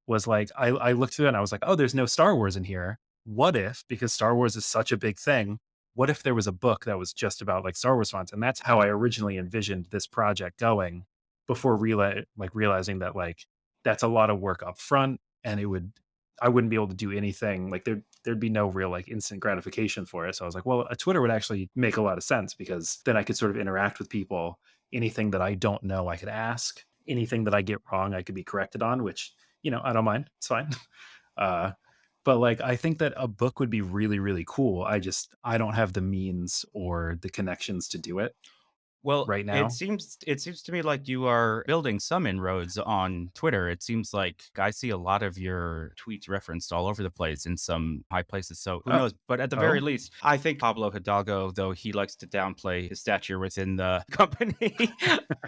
S2: Was like I looked through it and I was like, oh, there's no Star Wars in here. What if, because Star Wars is such a big thing, what if there was a book that was just about like Star Wars fonts? And that's how I originally envisioned this project going before realizing that like that's a lot of work up front and I wouldn't be able to do anything like there'd be no real like instant gratification for it. So I was like, well, a Twitter would actually make a lot of sense because then I could sort of interact with people. Anything that I don't know, I could ask. Anything that I get wrong, I could be corrected on, which, I don't mind. It's fine. Uh, but like, I think that a book would be really, really cool. I don't have the means or the connections to do it.
S1: Well,
S2: right
S1: it
S2: now.
S1: seems to me like you are building some inroads on Twitter. It seems like I see a lot of your tweets referenced all over the place in some high places. So who
S2: Oh,
S1: knows? But at the very
S2: oh,
S1: least, I think Pablo Hidalgo, though he likes to downplay his stature within the company,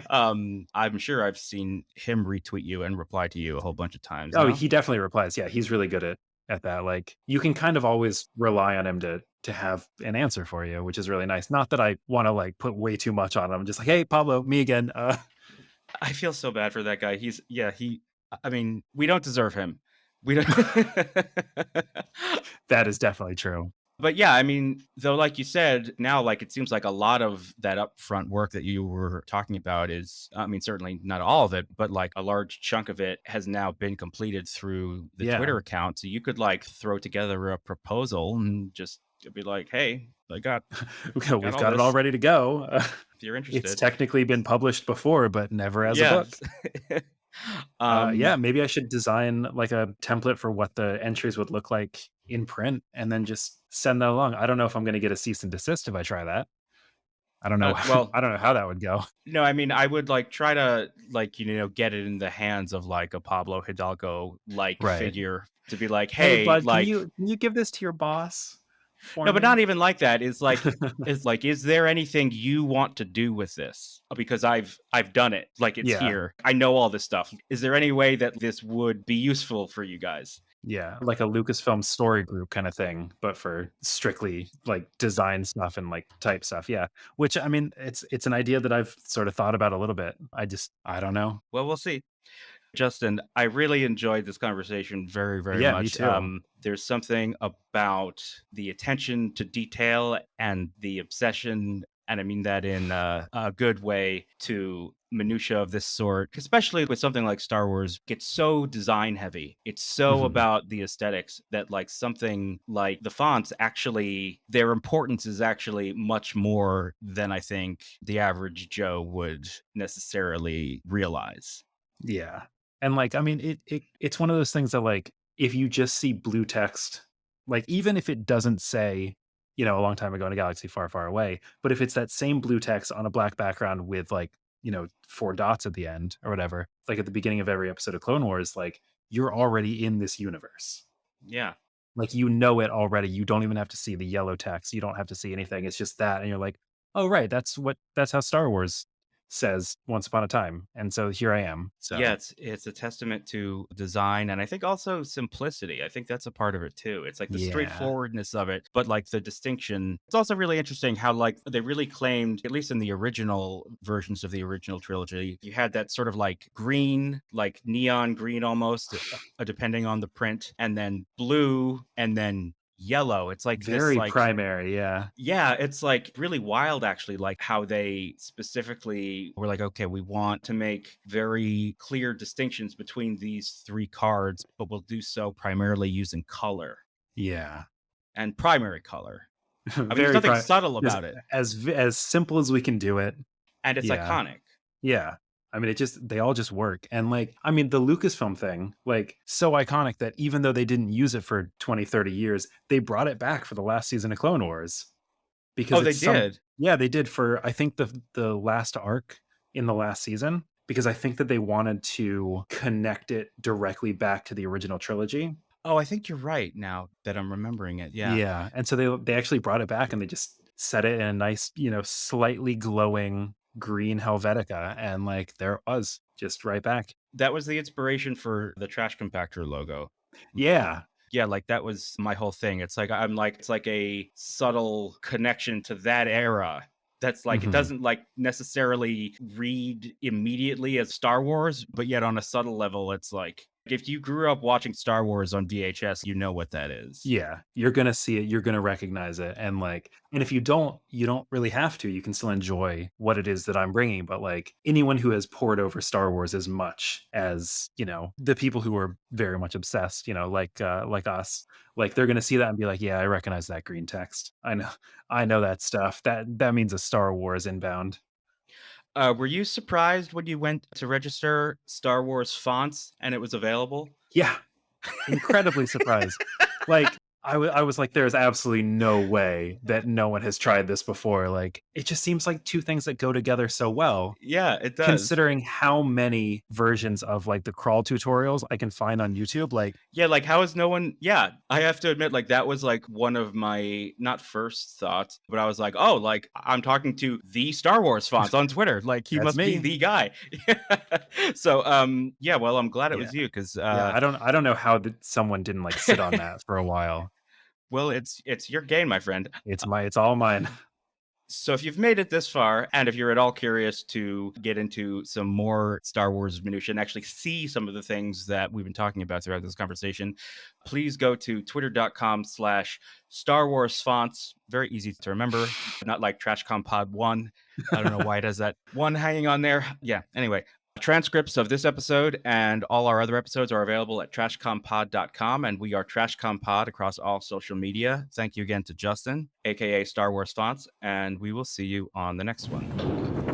S1: I'm sure I've seen him retweet you and reply to you a whole bunch of times.
S2: oh,
S1: No?
S2: he definitely replies. Yeah, he's really good at that. Like you can kind of always rely on him to have an answer for you, which is really nice. Not that I want to like put way too much on him. Just like, hey, Pablo, me again.
S1: I feel so bad for that guy. I mean, we don't deserve him. We don't.
S2: That is definitely true.
S1: But yeah, I mean, though, like you said, now, like, it seems like a lot of that upfront work that you were talking about is, I mean, certainly not all of it, but like a large chunk of it has now been completed through the
S2: Yeah.
S1: Twitter account. So you could like throw together a proposal and just be like, hey, got
S2: We've
S1: all
S2: got it all
S1: this
S2: ready to go.
S1: if you're
S2: It's
S1: interested.
S2: technically been published before, but never as a book.
S1: Yes.
S2: Yeah,
S1: um,
S2: maybe I should design like a template for what the entries would look like in print and then just send that along. I don't know if I'm going to get a cease and desist if I try that. I don't know.
S1: well,
S2: I don't know how that would go.
S1: no, I mean, I would like try to like, get it in the hands of like a Pablo Hidalgo like
S2: Right.
S1: figure to be like,
S2: Hey,
S1: hey,
S2: bud,
S1: like,
S2: can you give this to your boss for
S1: no, but
S2: me?
S1: not even like that. Is there anything you want to do with this? Because I've done it. Like it's
S2: Yeah.
S1: here. I know all this stuff. Is there any way that this would be useful for you guys?
S2: Yeah, like a Lucasfilm story group kind of thing, but for strictly like design stuff and like type stuff. Yeah, which I mean, it's an idea that I've sort of thought about a little bit. I don't know.
S1: Well, we'll see. Justin, I really enjoyed this conversation very, very
S2: Yeah, me
S1: much.
S2: too.
S1: There's something about the attention to detail and the obsession, and I mean that in a good way, to minutia of this sort, especially with something like Star Wars, gets so design heavy. It's so
S2: Mhm.
S1: about the aesthetics that like something like the fonts actually, their importance is actually much more than I think the average Joe would necessarily realize.
S2: Yeah, and like I mean, it's one of those things that like if you just see blue text, like even if it doesn't say, a long time ago in a galaxy far, far away, but if it's that same blue text on a black background with like four dots at the end or whatever, like at the beginning of every episode of Clone Wars, like you're already in this universe.
S1: Yeah.
S2: Like you know it already. You don't even have to see the yellow text. You don't have to see anything. It's just that, and you're like, oh right, that's how Star Wars says once upon a time, and so here I am.
S1: Yeah,
S2: So
S1: it's a testament to design and I think also simplicity. I think that's a part of it too. It's like the
S2: yeah,
S1: straightforwardness of it, but like the distinction. It's also really interesting how like they really claimed, at least in the original versions of the original trilogy, you had that sort of like green, like neon green almost, depending on the print, and then blue, and then yellow. It's like this
S2: very
S1: like
S2: primary. Yeah,
S1: yeah, it's like really wild actually, like how they specifically were like, okay, we want to make very clear distinctions between these three cards, but we'll do so primarily using color
S2: yeah,
S1: and primary color. I mean, there's
S2: very
S1: nothing subtle
S2: just
S1: about it,
S2: as simple as we can do it.
S1: and it's
S2: Yeah,
S1: iconic.
S2: yeah. I mean, they all just work. And like, I mean, the Lucasfilm thing, like, so iconic that even though they didn't use it for 20, 30 years, they brought it back for the last season of Clone Wars because
S1: Oh, they
S2: it's some,
S1: did.
S2: yeah, they did for, I think, the last arc in the last season, because I think that they wanted to connect it directly back to the original trilogy.
S1: Oh, I think you're right now that I'm remembering it. Yeah.
S2: Yeah. And so they actually brought it back and they just set it in a nice, slightly glowing green Helvetica. And like, there it was, just right back.
S1: That was the inspiration for the trash compactor logo.
S2: Yeah.
S1: Yeah, like that was my whole thing. It's like I'm like it's like a subtle connection to that era. That's like it
S2: Mhm.
S1: doesn't like necessarily read immediately as Star Wars, but yet on a subtle level, it's like if you grew up watching Star Wars on VHS, you know what that is.
S2: Yeah, you're gonna see it, you're gonna recognize it, and, like and if you don't, you don't really have to, you can still enjoy what it is that I'm bringing, but, like, anyone who has poured over Star Wars as much as, the people who are very much obsessed, like us, like, they're gonna see that and be like, "Yeah, I recognize that green text. I know that stuff. That means a Star Wars inbound."
S1: Were you surprised when you went to register Star Wars fonts and it was available?
S2: Yeah, incredibly surprised. Like I was like, there's absolutely no way that no one has tried this before. Like, it just seems like two things that go together so well,
S1: Yeah, it does.
S2: considering how many versions of like the crawl tutorials I can find on YouTube. Like,
S1: Yeah, like how is no one yeah, I have to admit like that was like one of my not first thoughts, but I was like, "Oh, like I'm talking to the Star Wars fonts on Twitter. Like he
S2: that's
S1: must be
S2: me.
S1: the guy." So, yeah, well, I'm glad it
S2: Yeah.
S1: was you cuz
S2: Yeah. I don't know how someone didn't like sit on that for a while.
S1: well, it's your gain, my friend.
S2: It's all mine.
S1: So if you've made it this far, and if you're at all curious to get into some more Star Wars minutia and actually see some of the things that we've been talking about throughout this conversation, please go to twitter.com/Star Wars fonts. Very easy to remember, not like trashcompod1. I don't know why it has that one hanging on there. Yeah, anyway. Transcripts of this episode and all our other episodes are available at trashcompod.com, and we are trashcompod across all social media. Thank you again to Justin, aka Star Wars Fonts, and we will see you on the next one.